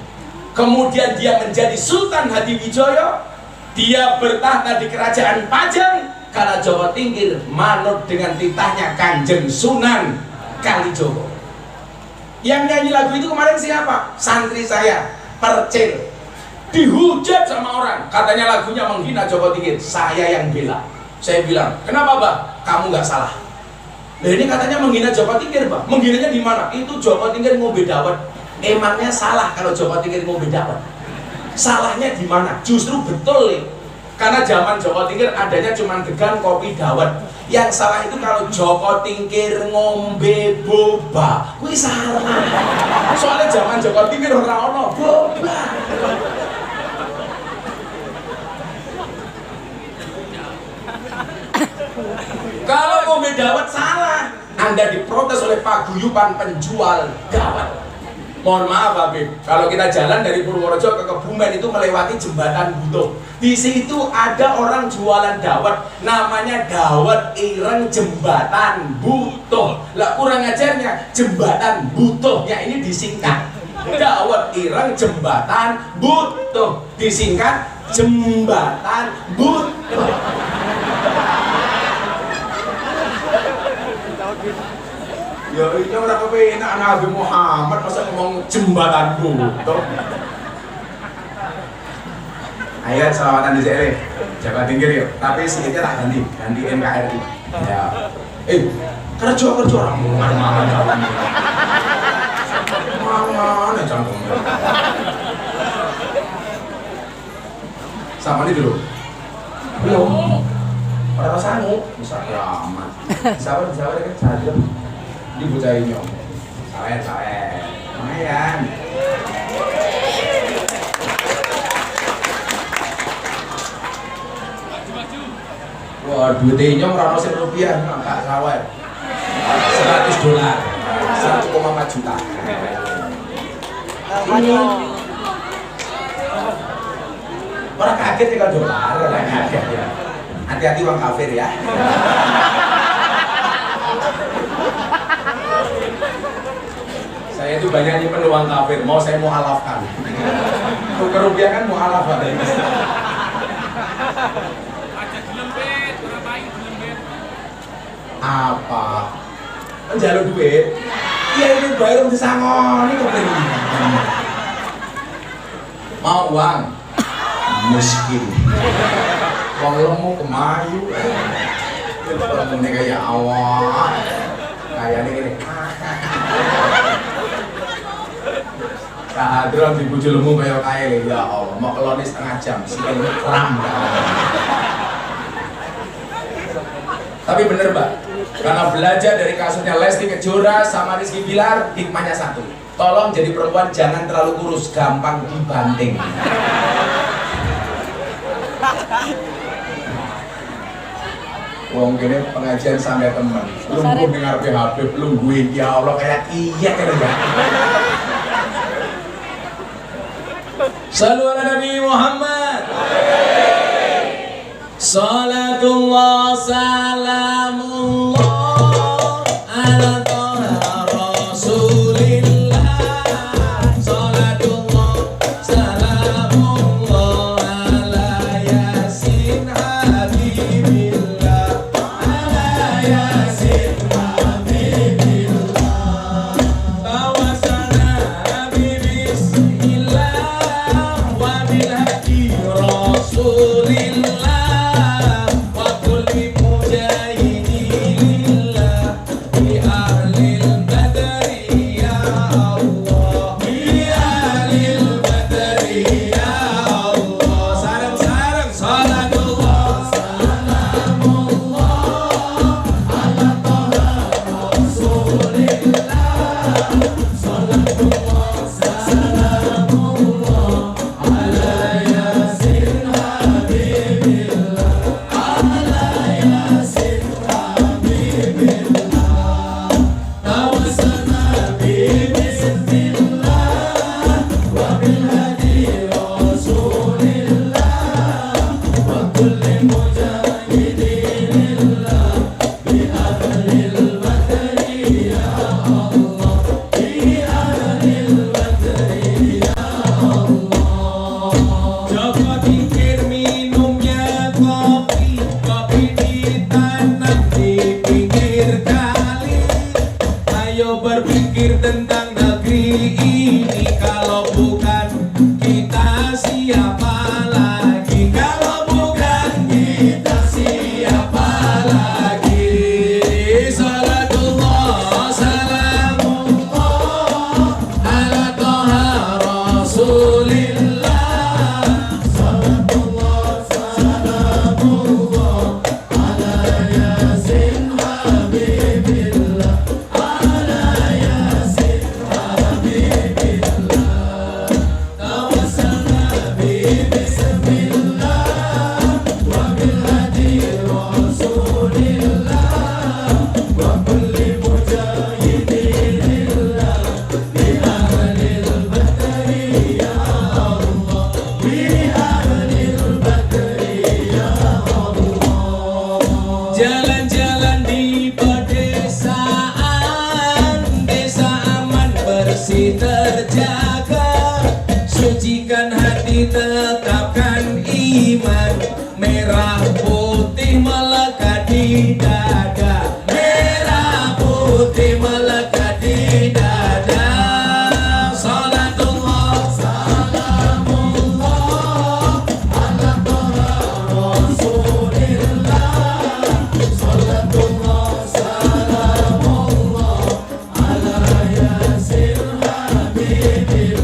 Kemudian dia menjadi Sultan Hadiwijaya. Dia bertahta di kerajaan Pajang karena Joko Tingkir manut dengan titahnya Kanjeng Sunan Kalijogo. Yang nyanyi lagu itu kemarin siapa? Santri saya, Percil. Dihujat sama orang, katanya lagunya menghina Joko Tingkir. Saya yang bela. Saya bilang, kenapa Mbak? Kamu nggak salah. Nah ini katanya menghina Joko Tingkir Mbak. Menghinanya di mana? Itu Joko Tingkir ngombe dawet. Emangnya salah kalau Joko Tingkir ngombe dawet? Salahnya di mana? Justru betul nih. Karena zaman Joko Tingkir adanya cuma degan kopi dawet. Yang salah itu kalau Joko Tingkir ngombe boba. Kuwi salah. Soalnya zaman Joko Tingkir ora ono boba. Kalau ngombe dawet salah. Anda diprotes oleh paguyuban penjual dawet. Mohon maaf Habib, kalau kita jalan dari Purworejo ke Kebumen itu melewati jembatan Butuh. Di situ ada orang jualan dawet, namanya dawet ireng jembatan Butuh. Lah kurang ajarnya, jembatan Butuhnya ini disingkat dawet ireng jembatan Butuh, disingkat jembatan Butuh. Ya ini orang kepenak Nabi Muhammad masa ngomong jembatan Butuh. Ayo selawatan di sini, Joko Tingkir yuk. Tapi sedikitnya tak ganti NKRI. Ya. Kerja orang mangan jauh. Mangan cangkemnya. Sama ini dulu. Belum. Orang sanggup, bisa kiamat. Sabar kan saja. Ini bocah ini om. Sawer. Lumayan. Wah, duitnya nyong rano rupiah, nggak sawer. $100, 1,4 juta. Orang kaget ya kalau dolar, orang kaget ya. Hati-hati uang kafir ya. Saya itu banyak nyimpen uang kafir, saya mau alafkan. Tukar rupiah kan mau alaf ada ini. Apa? Menjaluk duit. Iya ini bayar untuk disangoni kepriye. Mau uang miskin. Wong lemu kemayu. Lemune kayak awak. Kayane gini. Kadang dibujuk lemu kayak kae ya Allah, mau keloni setengah jam, sikil kram. Tapi bener Mbak, karena belajar dari kasusnya Lesti Kejora sama Rizky Bilar, hikmahnya satu. Tolong jadi perempuan jangan terlalu kurus, gampang dibanting. Wong gini pengajian sampai temen, belum pun dengar PHB, belum gue ya Allah kayak iya kan ya. Sallu ala Nabi Muhammad. Salatullah salamullah ala toha rasulillah. Salatullah salamullah ala yasin habibillah. Ala yasin habibillah. Tawasana nabi bismillah wa bil hadi rasulillah. Tetapkan iman, merah putih melekat di dada, merah putih melekat di dada. Salatullah salamullah ala toha rasulillah. Salatullah salamullah ala yasin habibillah.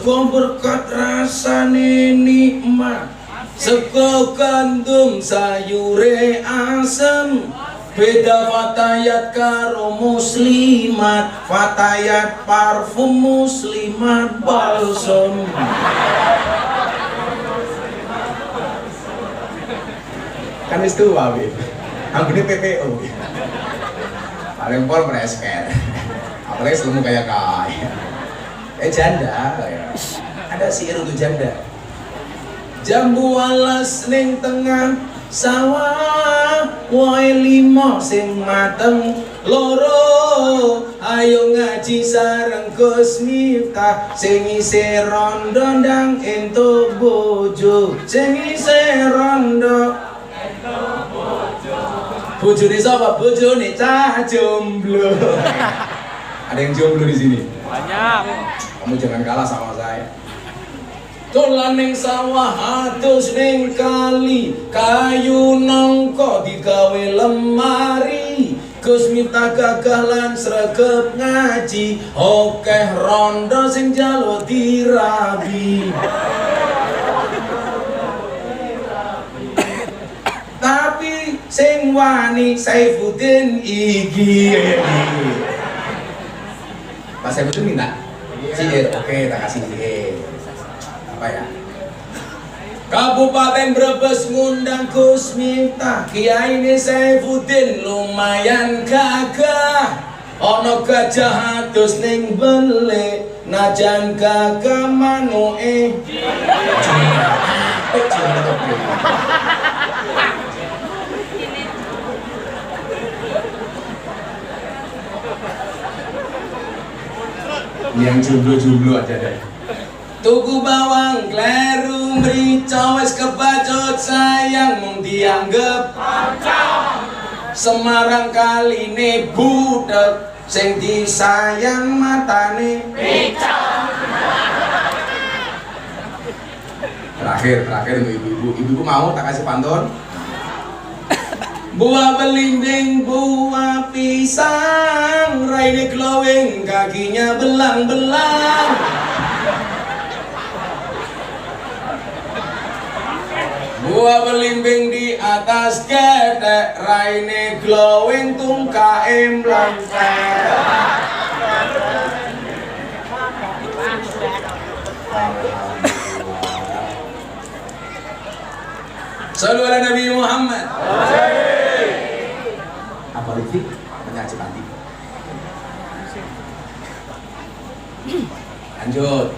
Sego berkat rasane nikmat, sego gandum sayure asem. Beda fatayat karo muslimat, fatayat parfum muslimat balsam. Kan wis tua wi. Anggone PPO. Paling pol meresker. Apalagi selalu kayak janda ya. Ada sihir untuk janda. Jambu alas ning tengah sawah, wae limo sing mateng loro. Ayo ngaji sareng Gus Miftah, sing isih rondo ndang entuk bojo, sing isih rondo entuk bojo. Bojone sapa? Bojone cah jomblo. Ada yang jomblo di sini? Banyak. Kamu jangan kalah sama saya. Dolan ning sawah adus ning kali, kayu nongko digawe lemari. Gus Miftah gagah lan sregep ngaji, okeh rondo sing jalo dirabi. Tapi sing wani Saifuddin iki. Pak Saifuddin minta sihir, oke tak kasih sihir. Apa ya? Kabupaten Brebes ngundang Gus Miftah, Kiai ini Saifuddin lumayan gagah. Ono gajah adus ning bele, najan gagah manuke. Yang jomblo-jomblo aja deh. Tuku bawang kleru mrica wis kebacut sayang mung dianggep Semarang kaline budek sing disayang matane mrica. Terakhir untuk ibu-ibu mau tak kasih pantun. Buah belimbing, buah pisang, raine glowing, kakinya belang-belang. Buah belimbing di atas ketek, raine glowing, tungkae mlengket. Sallu ala Nabi Muhammad. Apa Lutfi? Menyaji mati. Lanjut.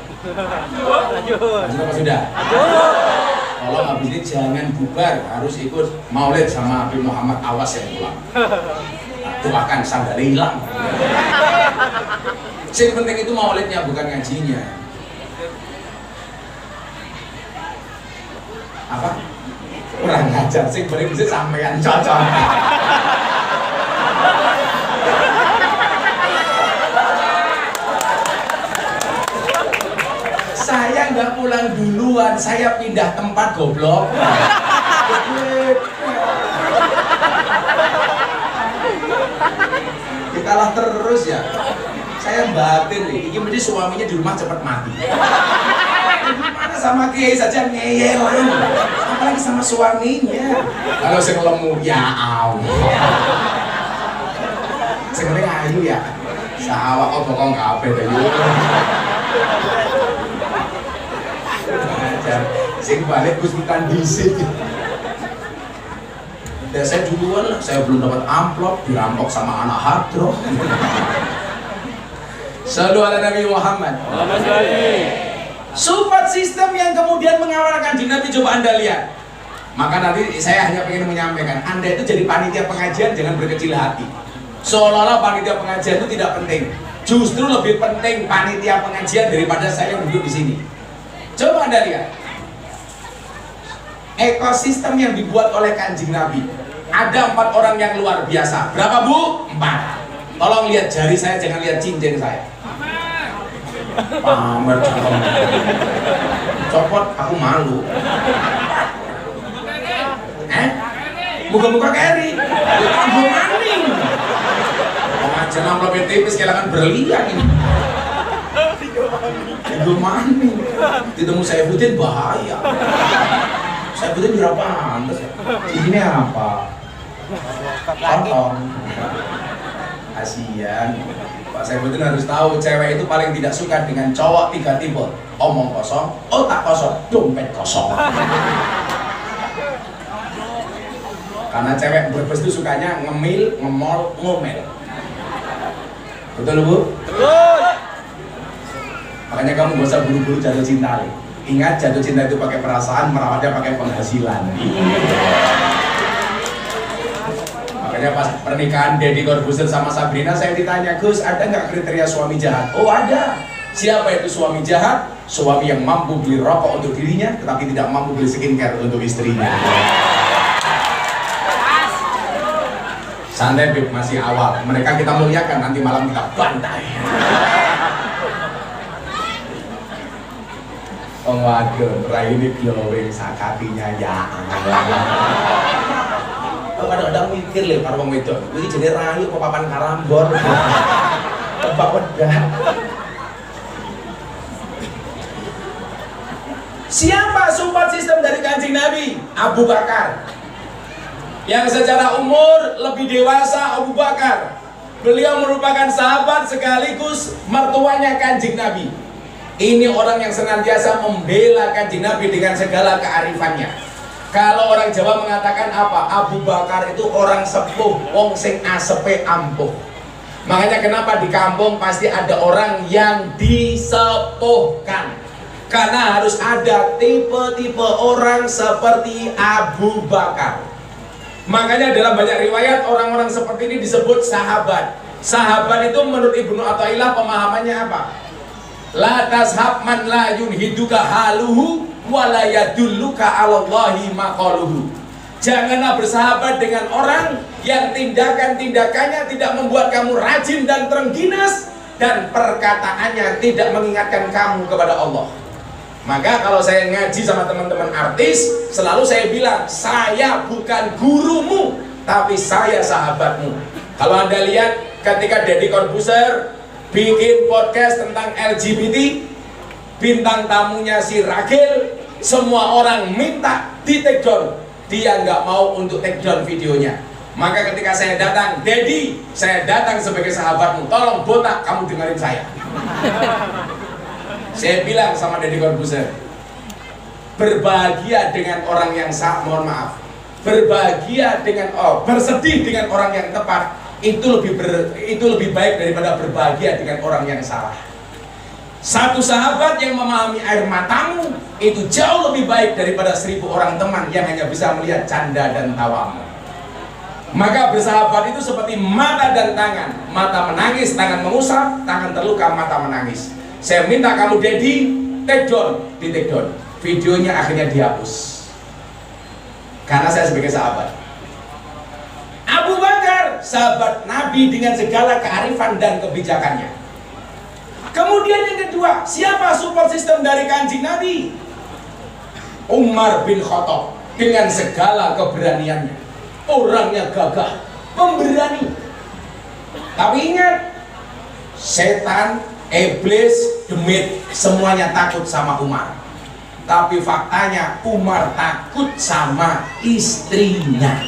Lanjut apa sudah? Kalau habis ini jangan bubar, harus ikut maulid sama Nabi Muhammad, awas yang pulang. Itu akan sandali hilang. Yang penting itu maulidnya, bukan ngajinya. Apa? Kurang ngajar sih, beri bisa sampean cocok. Saya nggak pulang duluan, saya pindah tempat goblok. Dikalah terus ya. Saya batin nih, ini mesti suaminya di rumah cepat mati. Gimana sama kiai saja ngeyelan, apalagi sama suaminya. Kalau sing lemu ya Allah. Sing ayu ya. Sawak kok bokong kabeh to yo. Sing balik Gus bukan dhisik. Dan saya duluan lah, saya belum dapat amplop, dirampok sama anak hadroh. Sallu ala Nabi Muhammad. Support sistem yang kemudian mengawalkan di Nabi, coba Anda lihat. Maka nanti saya hanya ingin menyampaikan, Anda itu jadi panitia pengajian jangan berkecil hati. Seolah-olah panitia pengajian itu tidak penting. Justru lebih penting panitia pengajian daripada saya yang duduk di sini. Coba Anda lihat. Ekosistem yang dibuat oleh Kanjeng Nabi. Ada 4 orang yang luar biasa. Berapa Bu? 4. Tolong lihat jari saya, jangan lihat cincin saya. Pamer copot, aku malu. Muka-muka keri, aku maning. Pengajian amplopnya tipis, kehilangan berlian ini. Gimana? Ditemu Saifuddin bahaya. Saifuddin berapa pantes ya? Ini apa? Kantong. Kasihan. Pak Saifuddin harus tahu cewek itu paling tidak suka dengan cowok 3 tipe. Omong kosong, otak kosong, dompet kosong. Karena cewek berbes itu sukanya ngemil, ngemol, ngomel. Betul Bu? Betul. Makanya kamu gak usah buru-buru jatuh cinta. Ingat, jatuh cinta itu pakai perasaan, merawatnya pakai penghasilan. Makanya pas pernikahan Deddy Corbuzier sama Sabrina, saya ditanya, Gus, ada nggak kriteria suami jahat? Oh ada. Siapa itu suami jahat? Suami yang mampu beli rokok untuk dirinya, tetapi tidak mampu beli skincare untuk istrinya. Santai Bib, masih awal. Mereka kita muliakan, nanti malam kita bantai. Oh waduh, Raini glowing sakatinya ya. Kadang-kadang mikir lho karo wong wedok. Iki jenenge rayu apa papan karambol. Tebak wedah. Siapa support system dari Kanjeng Nabi? Abu Bakar. Yang secara umur lebih dewasa Abu Bakar. Beliau merupakan sahabat sekaligus mertuanya Kanjeng Nabi. Ini orang yang senantiasa membela Kanjeng Nabi dengan segala kearifannya. Kalau orang Jawa mengatakan apa? Abu Bakar itu orang sepuh, wong sing asepe ampuh. Makanya kenapa di kampung pasti ada orang yang disepuhkan. Karena harus ada tipe-tipe orang seperti Abu Bakar. Makanya dalam banyak riwayat orang-orang seperti ini disebut sahabat. Sahabat itu menurut Ibnu Athaillah pemahamannya apa? La tashab man la yunhiduka haluhu wa la yadulluka 'alallahi maqaluhu. Janganlah bersahabat dengan orang yang tindakan-tindakannya tidak membuat kamu rajin dan terengginas dan perkataannya tidak mengingatkan kamu kepada Allah. Maka kalau saya ngaji sama teman-teman artis, selalu saya bilang, saya bukan gurumu, tapi saya sahabatmu. Kalau Anda lihat ketika Deddy Corbuzier bikin podcast tentang LGBT, bintang tamunya si Ragil, semua orang minta di take down. Dia nggak mau untuk take down videonya. Maka ketika saya datang, Deddy, saya datang sebagai sahabatmu, tolong botak kamu dengerin saya. Saya bilang sama Deddy Corbuzier, berbahagia dengan orang yang mohon maaf, berbahagia dengan bersedih dengan orang yang tepat itu lebih baik daripada berbahagia dengan orang yang salah. Satu sahabat yang memahami air matamu itu jauh lebih baik daripada 1000 orang teman yang hanya bisa melihat canda dan tawamu. Maka bersahabat itu seperti mata dan tangan. Mata menangis, tangan mengusap, tangan terluka, mata menangis. Saya minta kamu Deddy, take down, di take down. Videonya akhirnya dihapus. Karena saya sebagai sahabat. Abu Bakar, sahabat Nabi dengan segala kearifan dan kebijakannya. Kemudian yang kedua, siapa support system dari Kanjeng Nabi? Umar bin Khattab dengan segala keberaniannya. Orangnya gagah, pemberani. Tapi ingat, setan, iblis, demit, semuanya takut sama Umar. Tapi faktanya Umar takut sama istrinya.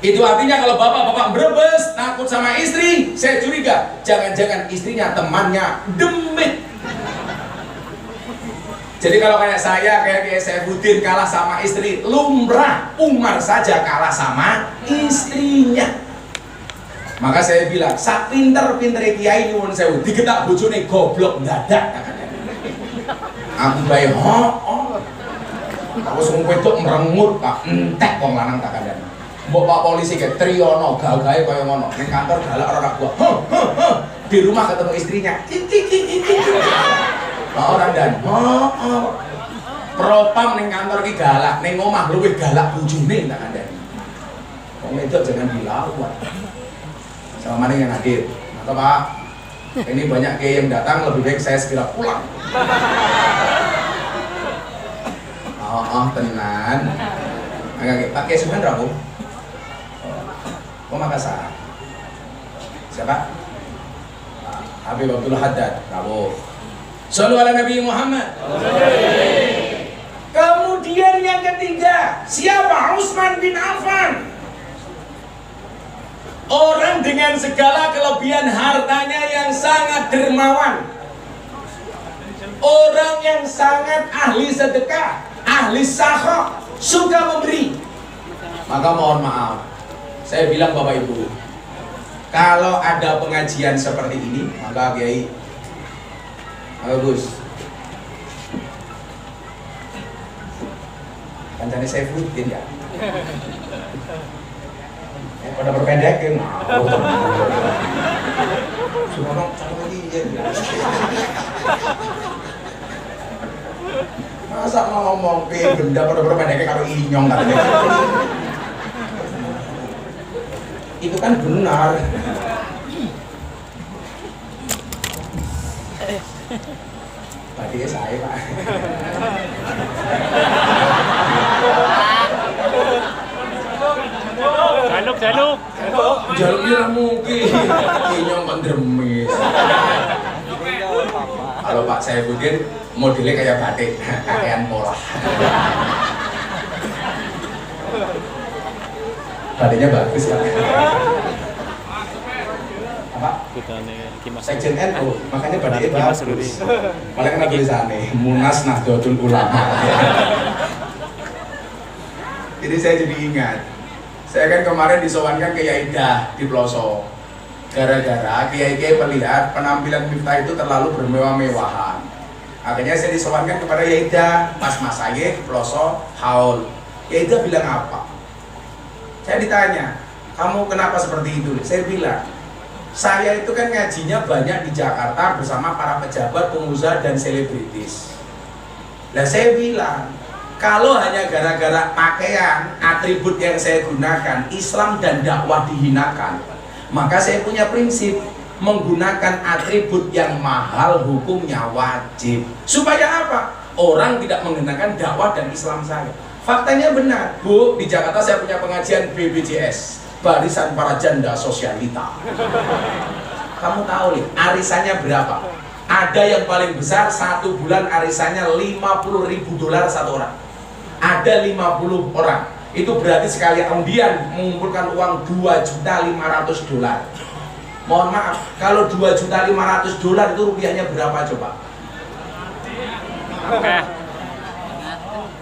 Itu artinya kalau bapak-bapak berbes takut sama istri, saya curiga jangan-jangan istrinya temannya demit. Jadi kalau kayak saya, kayak Saifuddin kalah sama istri, lumrah. Umar saja kalah sama istrinya. Maka saya bilang, sak pinter-pintere kiai nyuwun sewu, digetak bojone goblok dadak. Aku bae aku sing wedok merengut tak entek wong lanang tak kandhani. Mbok Pak polisi ke Triyono gagahe kaya ngono. Ning kantor galak ora gua. Di rumah ketemu istrinya. Ora dan. Propam ning kantor ki galak, ning omah luwih galak bojone tak kandhani. Wong wedok jangan dilawan. Sama mana yang hadir? Maka Pak, ini banyak kiai yang datang, lebih baik saya segera pulang. Tenan. Pak Kiai Subhan Rabu. Oh Makassar. Siapa? Habib Abdul Haddad Rabu. Shallu ala Nabi Muhammad. Kemudian yang ketiga, siapa? Utsman bin Affan. Orang dengan segala kelebihan hartanya yang sangat dermawan, orang yang sangat ahli sedekah, ahli sakha, suka memberi. Maka mohon maaf, saya bilang Bapak Ibu, kalau ada pengajian seperti ini, maka Kiai, bagus. Kancane saya Futin ya. Pada berpendekin. Sumono cakep lagi ya. Masa ngomong ke benda pada berpendekin karo inyong katanya. Itu kan benar. Tadi saya Pak. Jaluk. Jaluknya mungkin inyong pendremis. Kalau Pak Saifuddin modelnya kayak batik, kakean pola. Batiknya bagus Pak. Apa? Sekjen NU, makanya batiknya bagus. Paling kena tulisannya Munas Nahdlatul Ulama. Jadi saya jadi ingat, saya kan kemarin disowankan ke Yaida di Ploso. Gara-gara kiai-kiai melihat penampilan Miftah itu terlalu bermewah-mewahan. Akhirnya saya disowankan kepada Yaida, Mas saya di Ploso, haul. Yaida bilang apa? Saya ditanya, kamu kenapa seperti itu? Saya bilang, saya itu kan ngajinya banyak di Jakarta bersama para pejabat, pengusaha, dan selebritis. Nah saya bilang, kalau hanya gara-gara pakaian, atribut yang saya gunakan, Islam dan dakwah dihinakan, maka saya punya prinsip menggunakan atribut yang mahal hukumnya wajib. Supaya apa? Orang tidak menggunakan dakwah dan Islam saya. Faktanya benar, Bu, di Jakarta saya punya pengajian BPJS, Barisan Para Janda Sosialita. Kamu tahu nih, arisannya berapa? Ada yang paling besar satu bulan arisannya $50.000 satu orang. Ada 50 orang, itu berarti sekali undian mengumpulkan uang $2.500.000. Mohon maaf, kalau $2.500.000 itu rupiahnya berapa coba?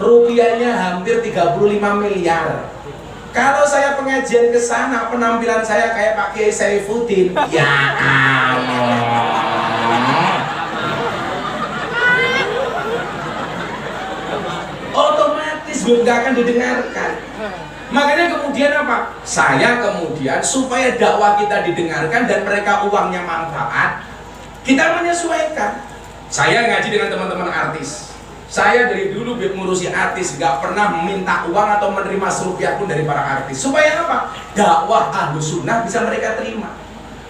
Rupiahnya hampir 35 miliar. Kalau saya pengajian ke sana, penampilan saya kayak Pak Kiai Saifuddin, ya Allah. Nggak akan didengarkan. Makanya kemudian apa? Saya kemudian supaya dakwah kita didengarkan dan mereka uangnya manfaat, kita menyesuaikan. Saya ngaji dengan teman-teman artis. Saya dari dulu mengurusi artis, nggak pernah meminta uang atau menerima serupiah pun dari para artis. Supaya apa? Dakwah Ahlus Sunnah bisa mereka terima.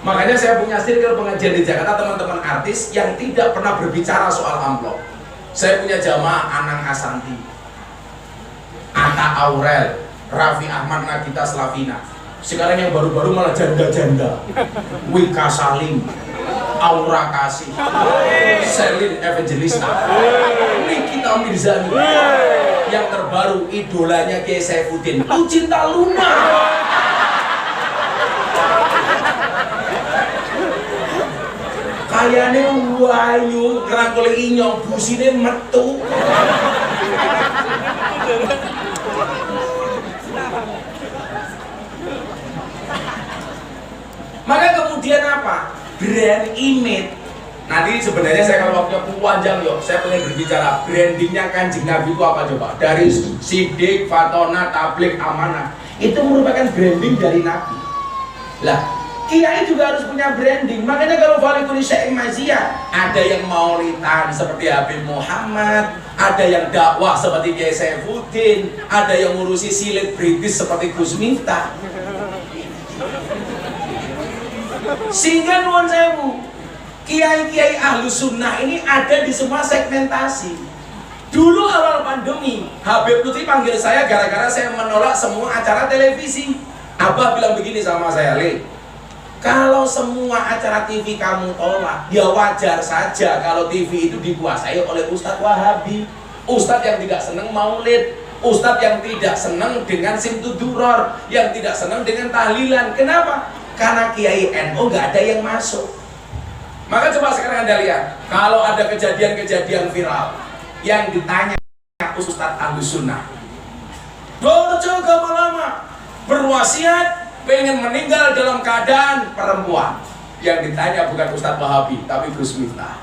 Makanya saya punya circle pengajian di Jakarta teman-teman artis yang tidak pernah berbicara soal amplop. Saya punya jamaah Anang Asanti, Atta Aurel, Raffi Ahmad, Nagita Slavina. Sekarang yang baru-baru malah janda-janda, Wika Salim, Aura Kasih, Selin Evangelista, Nikita Mirzani. Yang terbaru idolanya Kiai Saifuddin, Lucinta Luna. Kayane wayu ngerangkul inyong, busine metu. Maka kemudian apa? Brand image. Nanti sebenarnya saya kalau waktunya panjang yuk, saya pengen berbicara brandingnya Kanjeng Nabi itu apa coba? Dari Sidik, Fatona, Tablik, Amanah, itu merupakan branding dari Nabi. Lah, kiai juga harus punya branding. Makanya kalau Falikul Syekh Mazia, ada yang maulidan seperti Habib Muhammad, ada yang dakwah seperti Kiai Saifuddin, ada yang ngurusi selebritis seperti Gus Miftah. Sehingga nuwun sewu, kiai-kiai Ahlus Sunnah ini ada di semua segmentasi. Dulu awal pandemi, Habib Lutfi panggil saya gara-gara saya menolak semua acara televisi. Abah bilang begini sama saya, Le, Kalau semua acara TV kamu tolak, ya wajar saja kalau TV itu dikuasai oleh Ustadz Wahabi, Ustadz yang tidak senang maulid, Ustadz yang tidak senang dengan simtuduror, yang tidak senang dengan tahlilan. Kenapa? Karena Kiai NU nggak ada yang masuk. Maka coba sekarang Anda lihat, kalau ada kejadian-kejadian viral yang ditanya Ustadz Ahlus Sunnah, Dorce lama berwasiat pengen meninggal dalam keadaan perempuan, yang ditanya bukan Ustadz Wahabi tapi Gus Miftah.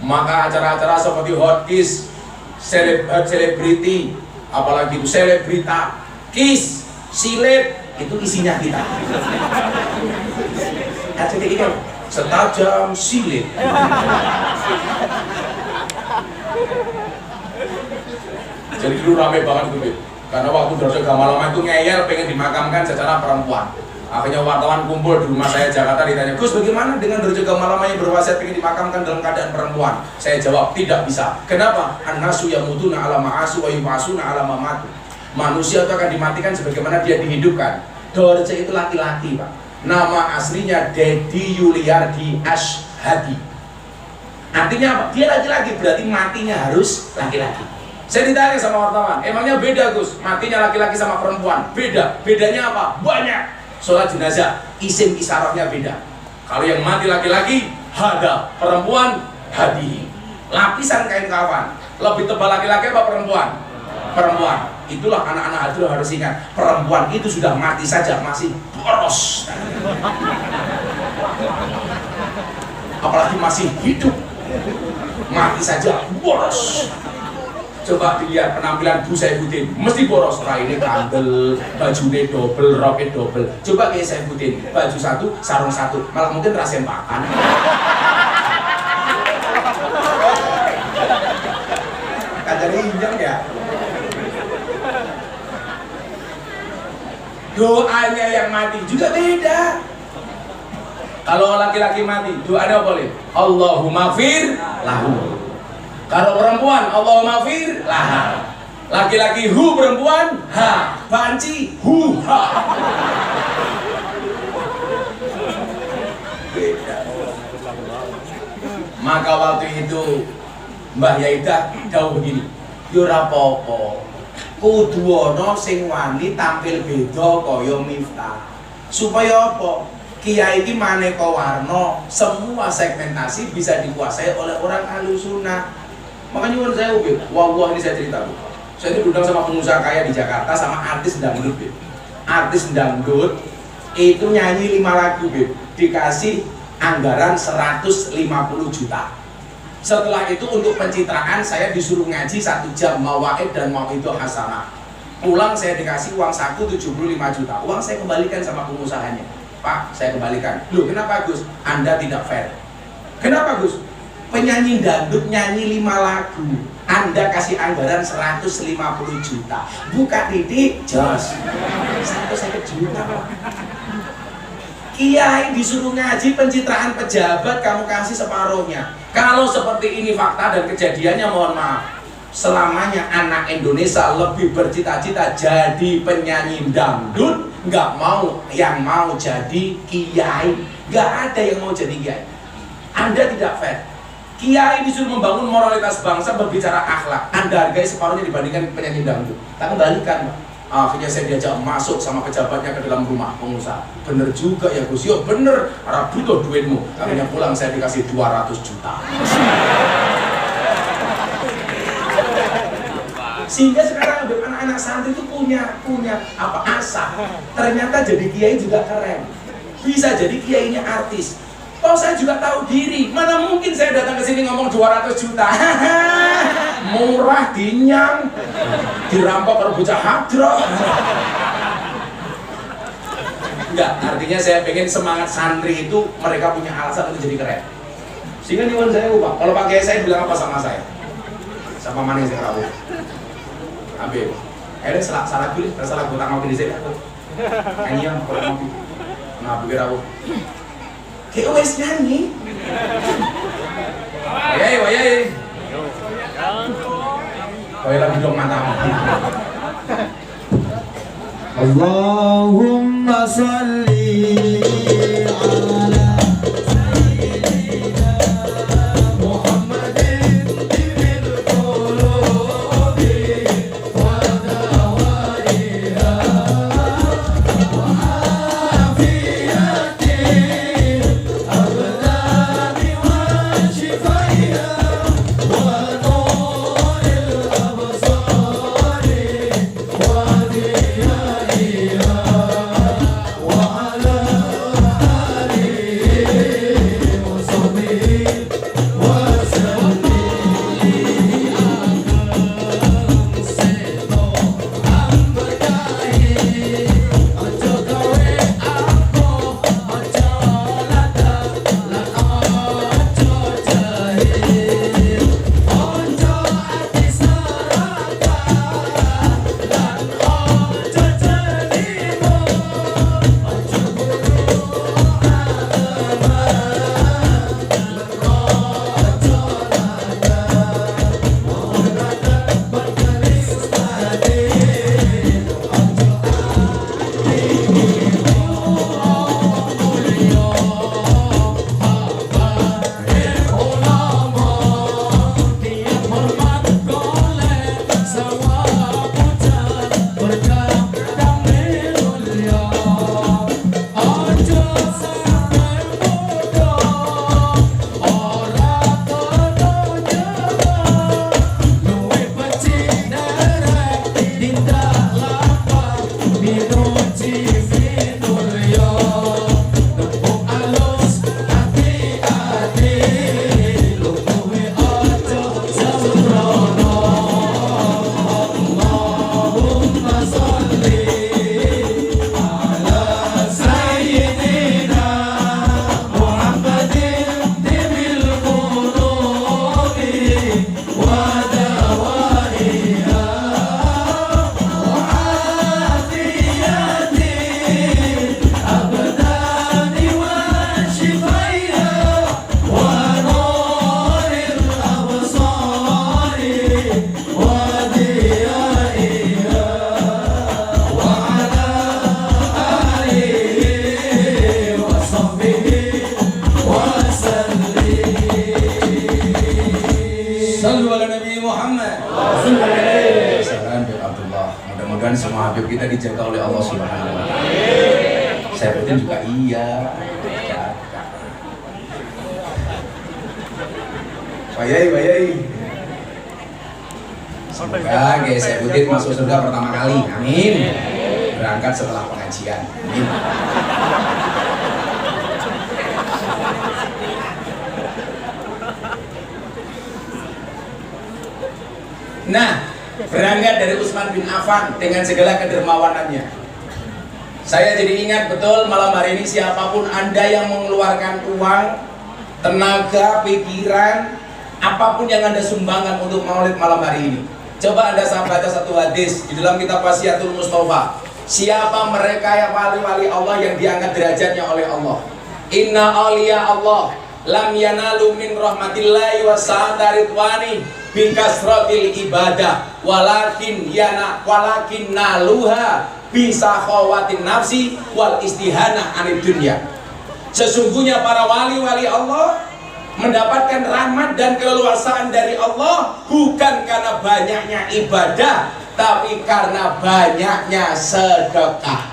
Maka acara-acara seperti Hot Kiss, selebriti, apalagi itu selebrita, kiss, silet, itu isinya kita. Jadi ini setajam silet. Jadi dulu rame banget gitu. Karena waktu Dorce Gamalama itu ngeyel pengen dimakamkan secara perempuan. Akhirnya wartawan kumpul di rumah saya Jakarta, ditanya, Gus bagaimana dengan Dorce Gamalama yang berwasiat pengen dimakamkan dalam keadaan perempuan? Saya jawab, tidak bisa. Kenapa? An-nasu yamutuna ala ma'asu wa yub'asuna ala mamatu. Manusia itu akan dimatikan sebagaimana dia dihidupkan. Dorce itu laki-laki, Pak. Nama aslinya Dedi Yuliardi Ashhadi. Artinya apa? Dia laki-laki, berarti matinya harus laki-laki. Saya ditanya sama wartawan, emangnya beda Gus, matinya laki-laki sama perempuan? Beda. Bedanya apa? Banyak. Sholat jenazah, isim isarahnya beda. Kalau yang mati laki-laki, hada. Perempuan, hadihi. Lapisan kain kafan, lebih tebal laki-laki apa perempuan? Perempuan. Itulah anak-anak hadroh harus ingat, perempuan itu sudah mati saja masih boros. Apalagi masih hidup, mati saja boros. Coba dilihat penampilan Bu Saifuddin, mesti boros. Raine kandel, bajunya double, roknya double. Coba kayak Saifuddin, baju satu, sarung satu, malah mungkin rasempakan. Kadang injang ya. Doanya yang mati juga beda. Kalau laki-laki mati, doanya boleh Allahumma fir lahu. Kalau perempuan, Allahumma fir laha. Laki-laki hu, perempuan ha. Banci hu ha. Beda. Maka waktu itu Mbah Yaidah jauh begini, yo ora apa-apa, kudu ana sing wani tampil beda kaya Miftah. Supaya apa? Kiai iki maneka warna, semua segmentasi bisa dikuasai oleh orang Ahlus Sunnah. Makanya nyuwun saya ubin, wah ini saya cerita Bu. Saya ini diundang sama pengusaha kaya di Jakarta sama artis dangdut Bu. Artis dangdut itu nyanyi 5 lagu Bu, dikasih anggaran 150 juta. Setelah itu untuk pencitraan saya disuruh ngaji 1 jam mawaid dan mauidhah hasanah. Pulang saya dikasih uang saku 75 juta. Uang saya kembalikan sama pengusahanya. Pak, saya kembalikan. Loh, kenapa Gus? Anda tidak fair. Kenapa Gus? Penyanyi dangdut nyanyi 5 lagu, Anda kasih anggaran 150 juta. Buka titik, jos 150 juta. Kiai disuruh ngaji pencitraan pejabat, kamu kasih separuhnya. Kalau seperti ini fakta dan kejadiannya, mohon maaf, selamanya anak Indonesia lebih bercita-cita jadi penyanyi dangdut, nggak mau yang mau jadi kiai. Nggak ada yang mau jadi kiai. Anda tidak fair. Kiai disuruh membangun moralitas bangsa, berbicara akhlak. Anda hargai separuhnya dibandingkan penyanyi dangdut. Tak kembalikan, Pak. Akhirnya saya diajak masuk sama pejabatnya ke dalam rumah pengusaha. Bener juga ya Gus, yo bener, harap butuh duitmu. Akhirnya pulang saya dikasih 200 juta. Sehingga sekarang anak-anak santri itu punya apa asa. Ternyata jadi kiai juga keren. Bisa jadi kiainya artis. Toh saya juga tahu diri, mana mungkin saya datang ke sini ngomong 200 juta. Murah dinyang, dirampok kalau bocah hadroh. Enggak, artinya saya pengen semangat santri itu mereka punya alasan untuk jadi keren. Sehingga nyuwun saya Pak, kalau Pak Kiai saya bilang apa sama saya? Sama mana yang saya rawuh? Ambil. Akhirnya salah tulis, salah gue tak ngopi di sini. Nyanyi yang kalau ngopi. Nah, pikir aku. Kayak wes nyanyi. Wayai. Wayai lagi dong matamu. Allahumma salli ala Sama Habib kita dijaga oleh Allah Subhanahu wa Ta'ala. Saifuddin juga iya. Bayai. Semoga Kiai Saifuddin masuk surga pertama kali. Amin. Berangkat setelah pengajian. Amin. Nah, berangkat dari Utsman bin Affan dengan segala kedermawanannya. Saya jadi ingat betul malam hari ini, siapapun Anda yang mengeluarkan uang, tenaga, pikiran, apapun yang Anda sumbangkan untuk maulid malam hari ini. Coba Anda baca satu hadis di dalam kitab Wasiatul Mustafa. Siapa mereka yang wali-wali Allah yang diangkat derajatnya oleh Allah? Inna awliya Allah lam yanalu min rahmatillahi wa sa'ata ridwani bikasratil ibadah walakin naluha bisa khawatin nafsi wal istihana anid dunya. Sesungguhnya para wali-wali Allah mendapatkan rahmat dan keleluasaan dari Allah bukan karena banyaknya ibadah, tapi karena banyaknya sedekah.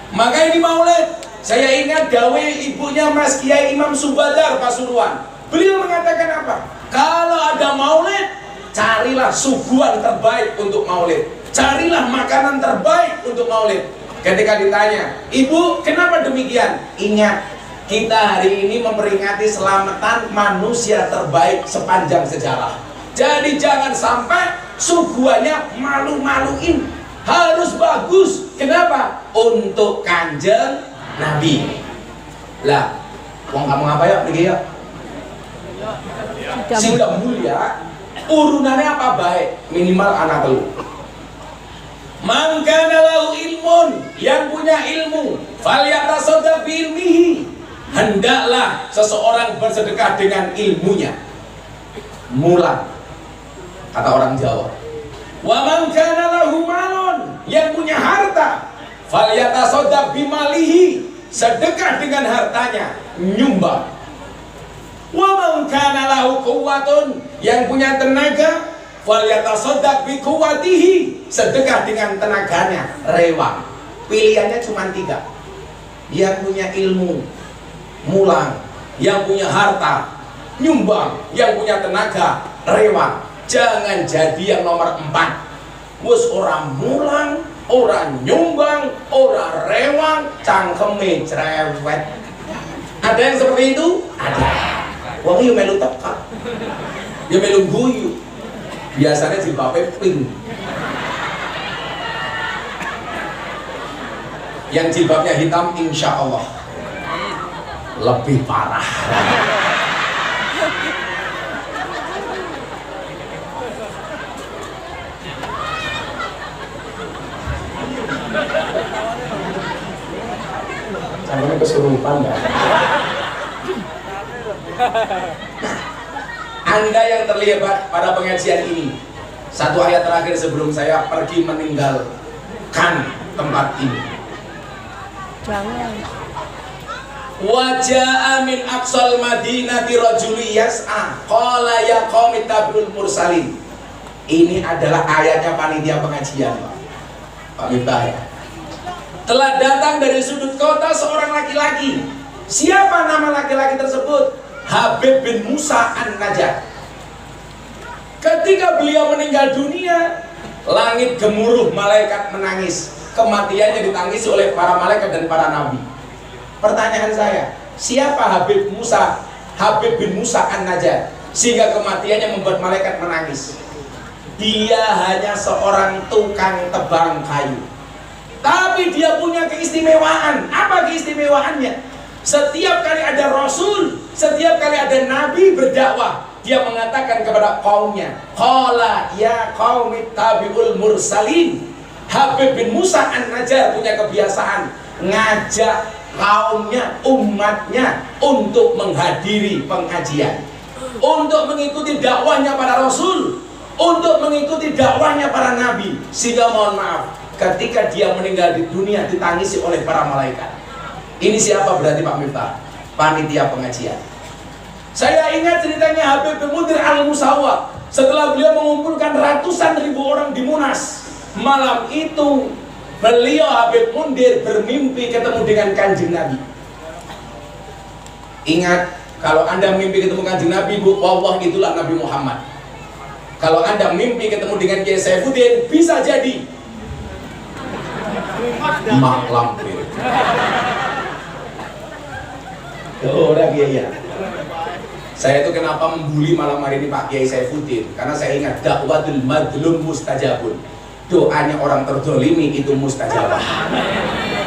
Maka ini maulid, saya ingat gawe ibunya Mas Kiai Imam Subadar Pasuruan. Beliau mengatakan apa? Kalau ada maulid, carilah suguhan terbaik untuk maulid, carilah makanan terbaik untuk maulid. Ketika ditanya, Ibu kenapa demikian? Ingat, kita hari ini memperingati selamatan manusia terbaik sepanjang sejarah. Jadi jangan sampai suguhannya malu-maluin, harus bagus. Kenapa? Untuk Kanjeng Nabi. Lah, wong kamu apa ya? Pergi ya. Sudah mulia, urunannya apa baik? Minimal anak telu. Mangkana lahu ilmun, yang punya ilmu, falyatasaddaq bi ilmihi. Hendaklah seseorang bersedekah dengan ilmunya. Mulan, kata orang Jawa. Wa man kana lahu malun, yang punya harta, falyatasaddaq bimalihi, sedekah dengan hartanya, nyumbang. Wa man kana lahu quwwatun, yang punya tenaga, falyatasaddaq biquwwatihi, sedekah dengan tenaganya, rewang. Pilihannya cuma 3. Yang punya ilmu, mulang, yang punya harta, nyumbang, yang punya tenaga, rewang. Jangan jadi yang nomor 4. Wes orang mulang, orang nyumbang, orang rewang, cangkeme cerewet. Ada yang seperti itu? Ada. Wong yo melu tepak, yo melu guyu. Biasanya jilbabnya pink. Yang jilbabnya hitam, insya Allah lebih parah. Sampai kesurupan ya. Anda yang terlibat pada pengajian ini, satu ayat terakhir sebelum saya pergi meninggalkan tempat ini. Jangan. Wajah min aqsal madinati rajuli yas'a qala ya qaumi tabi'ul mursalin. Ini adalah ayatnya panitia pengajian, Pak Miftah ya. Telah datang dari sudut kota seorang laki-laki. Siapa nama laki-laki tersebut? Habib bin Musa An-Najjar. Ketika beliau meninggal dunia, langit gemuruh, malaikat menangis. Kematiannya ditangisi oleh para malaikat dan para nabi. Pertanyaan saya, siapa Habib bin Musa An-Najjar sehingga kematiannya membuat malaikat menangis? Dia hanya seorang tukang tebang kayu, tapi dia punya keistimewaan. Apa keistimewaannya? Setiap kali ada Rasul, setiap kali ada Nabi berdakwah, dia mengatakan kepada kaumnya, qala ya qaumi tabi'ul mursalin. Habib bin Musa An-Najjar punya kebiasaan ngajak kaumnya, umatnya untuk menghadiri pengajian, untuk mengikuti dakwahnya para Rasul, untuk mengikuti dakwahnya para Nabi. Sehingga mohon maaf, ketika dia meninggal di dunia ditangisi oleh para malaikat. Ini siapa berarti Pak Miftah? Panitia pengajian. Saya ingat ceritanya Habib bin Mudir Al-Musawwah. Setelah beliau mengumpulkan ratusan ribu orang di Munas, malam itu Beliau Habib Mundir bermimpi ketemu dengan Kanjeng Nabi. Ingat, kalau Anda mimpi ketemu Kanjeng Nabi, Bu, wallah itulah Nabi Muhammad. Kalau Anda mimpi ketemu dengan Kiai Saifuddin, bisa jadi Mak Lampir. Orang Kiai ya. Saya itu kenapa membuli malam hari ini Pak Kiai Saifuddin? Karena saya ingat dakwatul madlum mustajabun. Doanya orang terdolimi itu mustajabah.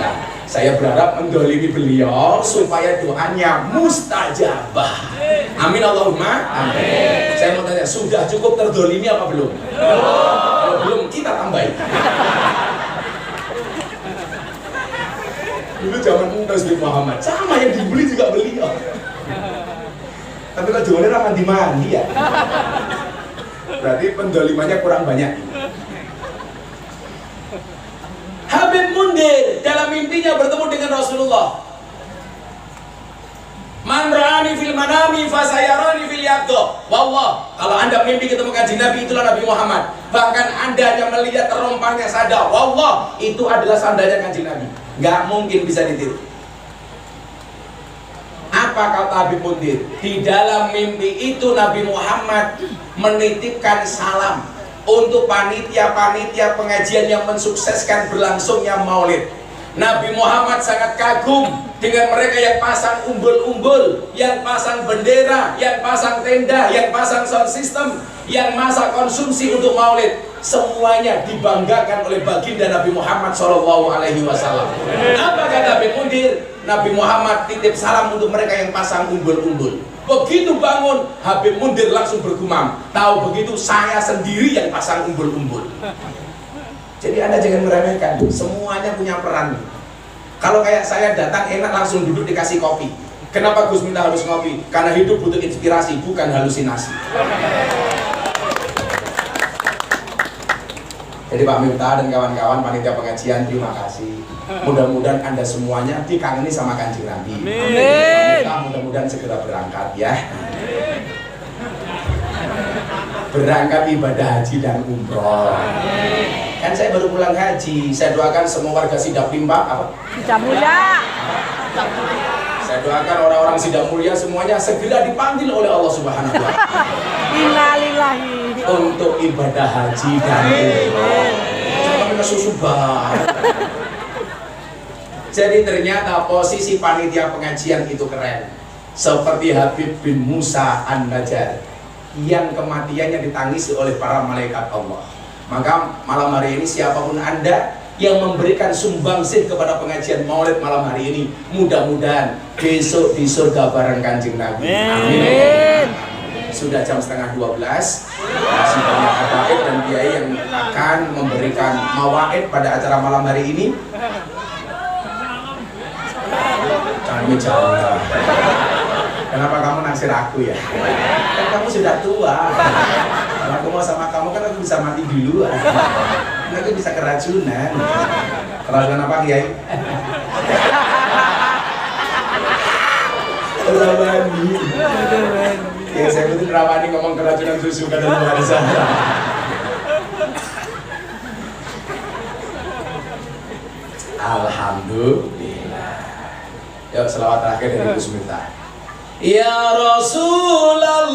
Nah, saya berharap mendolimi beliau supaya doanya mustajabah. Amin Allahumma amin. Saya mau tanya, sudah cukup terdolimi apa belum? Kalau belum, kita tambahin. Dulu zaman Ustaz bin Muhammad sama yang dibeli juga beliau. Tapi kalau jualnya ramah mandi ya. Berarti pendolimannya kurang banyak. Habib Mundir dalam mimpinya bertemu dengan Rasulullah. Man ra'ani fil manami fasayarani fil yaqdha. Wallah, kalau Anda mimpi ketemu Kanjeng Nabi, itulah Nabi Muhammad. Bahkan Anda yang melihat terompahnya sadar, wallah, itu adalah sandalnya Kanjeng Nabi. Nggak mungkin bisa ditiru. Apa kata Habib Mundir? Di dalam mimpi itu Nabi Muhammad menitipkan salam untuk panitia-panitia pengajian yang mensukseskan berlangsungnya maulid. Nabi Muhammad sangat kagum dengan mereka yang pasang umbul-umbul, yang pasang bendera, yang pasang tenda, yang pasang sound system, yang masak konsumsi untuk maulid. Semuanya dibanggakan oleh baginda Nabi Muhammad SAW. Apa kata Habib Mundir? Nabi Muhammad titip salam untuk mereka yang pasang umbul-umbul. Begitu bangun, Habib Mundir langsung bergumam, tahu begitu saya sendiri yang pasang umbul-umbul. Jadi Anda jangan meremehkan, semuanya punya peran. Kalau kayak saya datang enak langsung duduk dikasih kopi. Kenapa Gus minta harus ngopi? Karena hidup butuh inspirasi, bukan halusinasi. Jadi Pak Miftah dan kawan-kawan panitia pengajian, terima kasih. Mudah-mudahan Anda semuanya dikangeni sama Kanjeng Nabi. Amin. Mudah-mudahan segera berangkat ya. Berangkat ibadah haji dan umroh. Kan saya baru pulang haji. Saya doakan semua warga Sidak Limba apa? Sidak Mulia. Saya doakan orang-orang Sidak Mulia semuanya segera dipanggil oleh Allah Subhanahu wa taala. Innalillahi. Untuk ibadah haji dan umroh. Jangan kesusu banget. Jadi ternyata posisi panitia pengajian itu keren. Seperti Habib bin Musa An-Najjar yang kematiannya ditangisi oleh para malaikat Allah. Maka malam hari ini siapapun Anda yang memberikan sumbangsih kepada pengajian maulid malam hari ini, mudah-mudahan besok di surga bareng Kanjeng Nabi. Amin. Sudah jam 11:30, masih banyak habaib dan kiai yang akan memberikan mawaid pada acara malam hari ini. Kami jangan. Kenapa kamu naksir aku ya? Kan kamu sudah tua. Kalau aku mau sama kamu kan aku bisa mati duluan. Kan aku bisa keracunan. Keracunan apa Kiai? Rawani. Ya saya betul Rawani ngomong keracunan susu kata luar sana. Alhamdulillah. Yuk selawat terakhir dari Gus Miftah. Ya Rasulullah,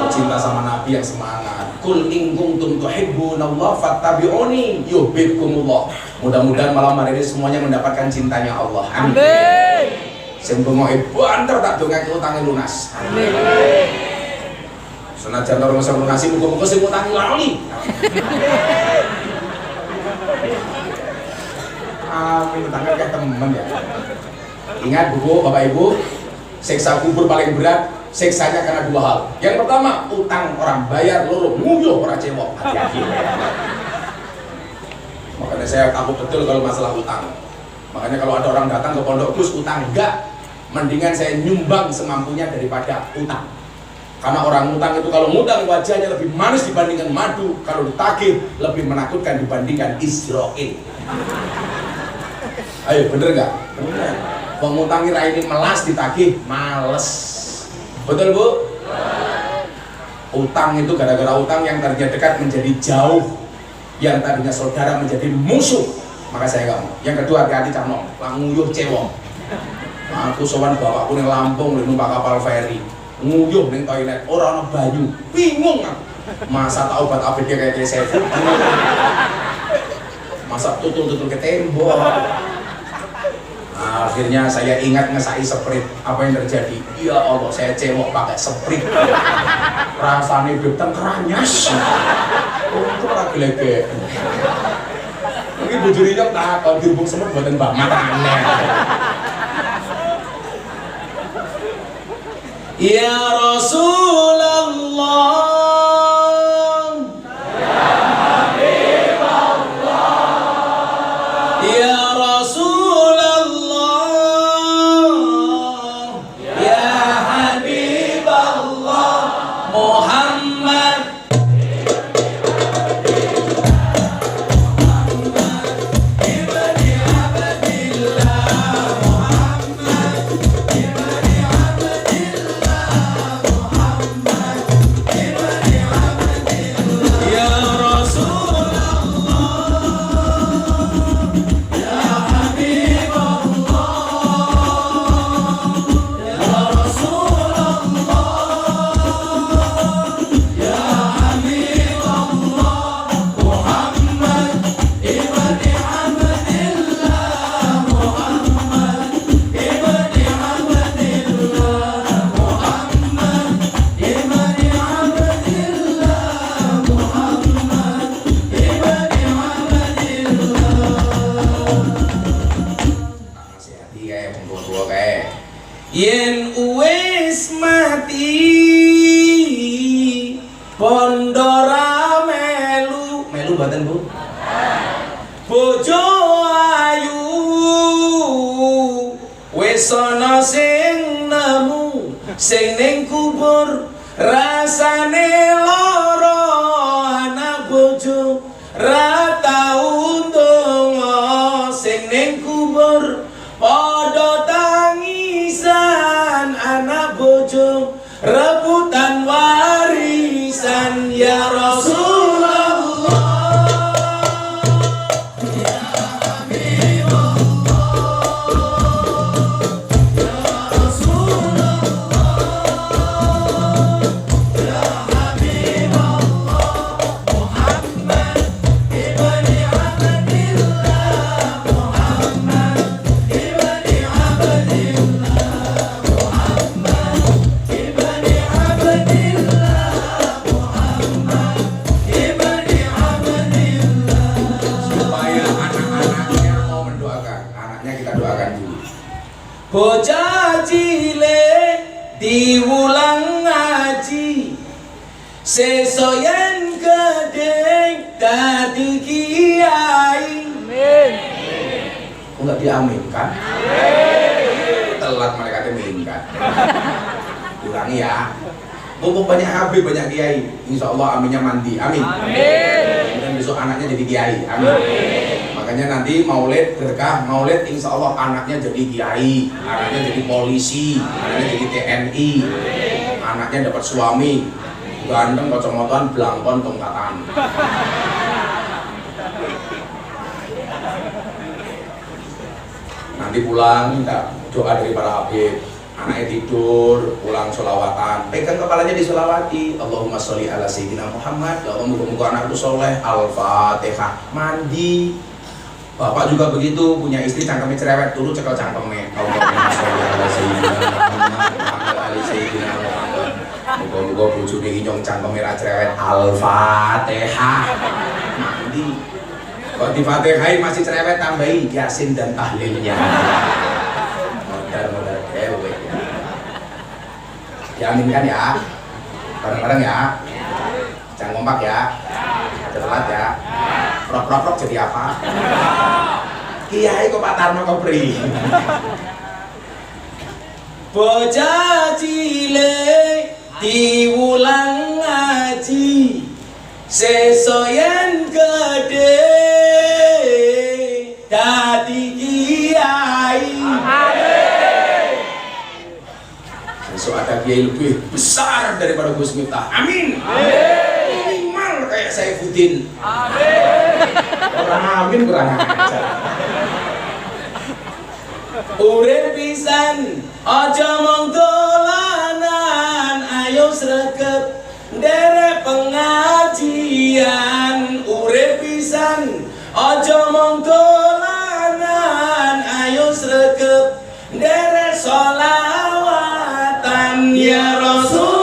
cinta sama Nabi yang semangat. Kul in kuntum tuhibbunallah fattabi'uni yuhibbukumullah. Mudah-mudahan malam hari ini semuanya mendapatkan cintanya Allah. Amin. Sing donga ibu antar tak dongake utange lunas. Amin. Senajan ora mesti lunasi muga-muga sing utange lali. Amin, utangnya kayak temen ya. Ingat Bu, Bapak Ibu, siksa kubur paling berat, siksanya karena dua hal. Yang pertama, utang orang bayar loro, nguyuh orang cewek. Hati-hati. Makanya saya takut betul kalau masalah utang. Makanya kalau ada orang datang ke pondok Gus utang, enggak. Mendingan saya nyumbang semampunya daripada utang. Karena orang utang itu kalau ngutang wajahnya lebih manis dibandingkan madu, kalau ditagih lebih menakutkan dibandingkan Israel. Ayo bener nggak? Bener. Pengutangi ini melas ditagih males. Betul Bu? Utang itu gara-gara utang yang tadinya dekat menjadi jauh, yang tadinya saudara menjadi musuh. Maka saya nggak mau. Yang kedua, hati-hati cano, nguyuh cewek. Aku sowan bapakku ning Lampung numpak kapal feri, nguyuh ning toilet ora ana banyu, bingung aku. Masa tak obat ABG kayak Seven, masa tutul-tutul ke tembok. Nah, akhirnya saya ingat ngesai Sprite. Apa yang terjadi? Ya Allah, saya cewek pakai Sprite. Rasanya beteng keranyas. Untuk orang gelege. Ini bujurinya tak kalau dirubung semut buatan mbak matanya. Ya Rasulullah. Yen uwis mati pondora melu mboten Bu. Bojo ayu wis ana sing nemu sing ning kubur rasane lara anak bojo ra tau ndonga sing ning kubur padha tangisan anak bojo rebutan warisan ya Rasulullah. Bocah cilik diulang ngaji sesuk yen gedhe dadi kiai. Amin. Kok enggak diaminkan? Telat mereka menginginkan. Ulangi ya. Mumpung banyak habib, banyak kiai, insya Allah aminnya mandi. Amin. Kemudian besok anaknya jadi kiai. Amin. Makanya nanti maulid berkah, maulid insya Allah anaknya jadi kiai, anaknya jadi polisi, anaknya jadi TNI, anaknya dapat suami ganteng, kacamataan, belangkon, tongkatan. Nanti pulang minta doa dari para habib, anaknya tidur, pulang sholawatan, pegang kepalanya disolawati, Allahumma sholli ala sayyidina Muhammad, ya Allah moga-moga anakku soleh, Al-Fatihah, mandi. Bapak juga begitu, punya istri cangkemnya cerewet, turun cekel cangkemnya. Allahumma sholli ala sayyidina Muhammad wa ala sayyidina Muhammad. Moga-moga bojone inyong cangkemnya ra cerewet, Al-Fatihah. Mandi. Kalau di Fatihah masih cerewet, tambahi Yasin dan tahlilnya. Modal-modal dewe. Diaminkan ya. Bareng-bareng ya. Jangan kompak ya. Telat ya. Prok-prok jadi apa? Kiai kok Pak Tarno Kopri. Bocah cilik diulang ngaji sesuk yen gedhe dadi kiai. Sesuk ada kiai lebih besar daripada Gus Miftah. Amin. Minimal kayak Saifuddin. Orang amin kurang ajar. Urip pisan aja mong dolanan, ayo sregep derek pengajian. Urip pisan aja mong dolanan, ayo sregep derek sholawatan ya Rasul.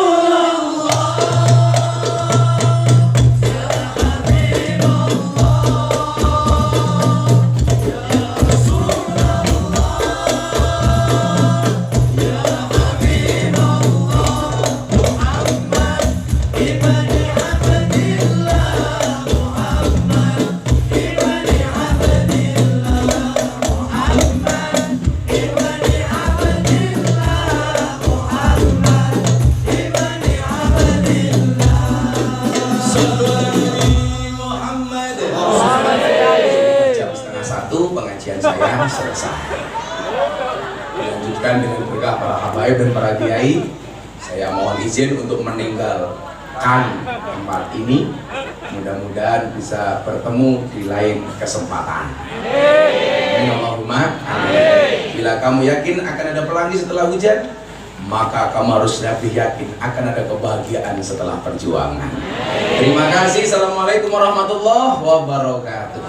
Pengajian saya selesai. Dilanjutkan dengan berkah para habaib dan para kiai. Saya mohon izin untuk meninggalkan tempat ini. Mudah-mudahan bisa bertemu di lain kesempatan. Amin Allahumma amin. Bila kamu yakin akan ada pelangi setelah hujan, maka kamu harus lebih yakin akan ada kebahagiaan setelah perjuangan. Terima kasih. Assalamualaikum warahmatullahi wabarakatuh.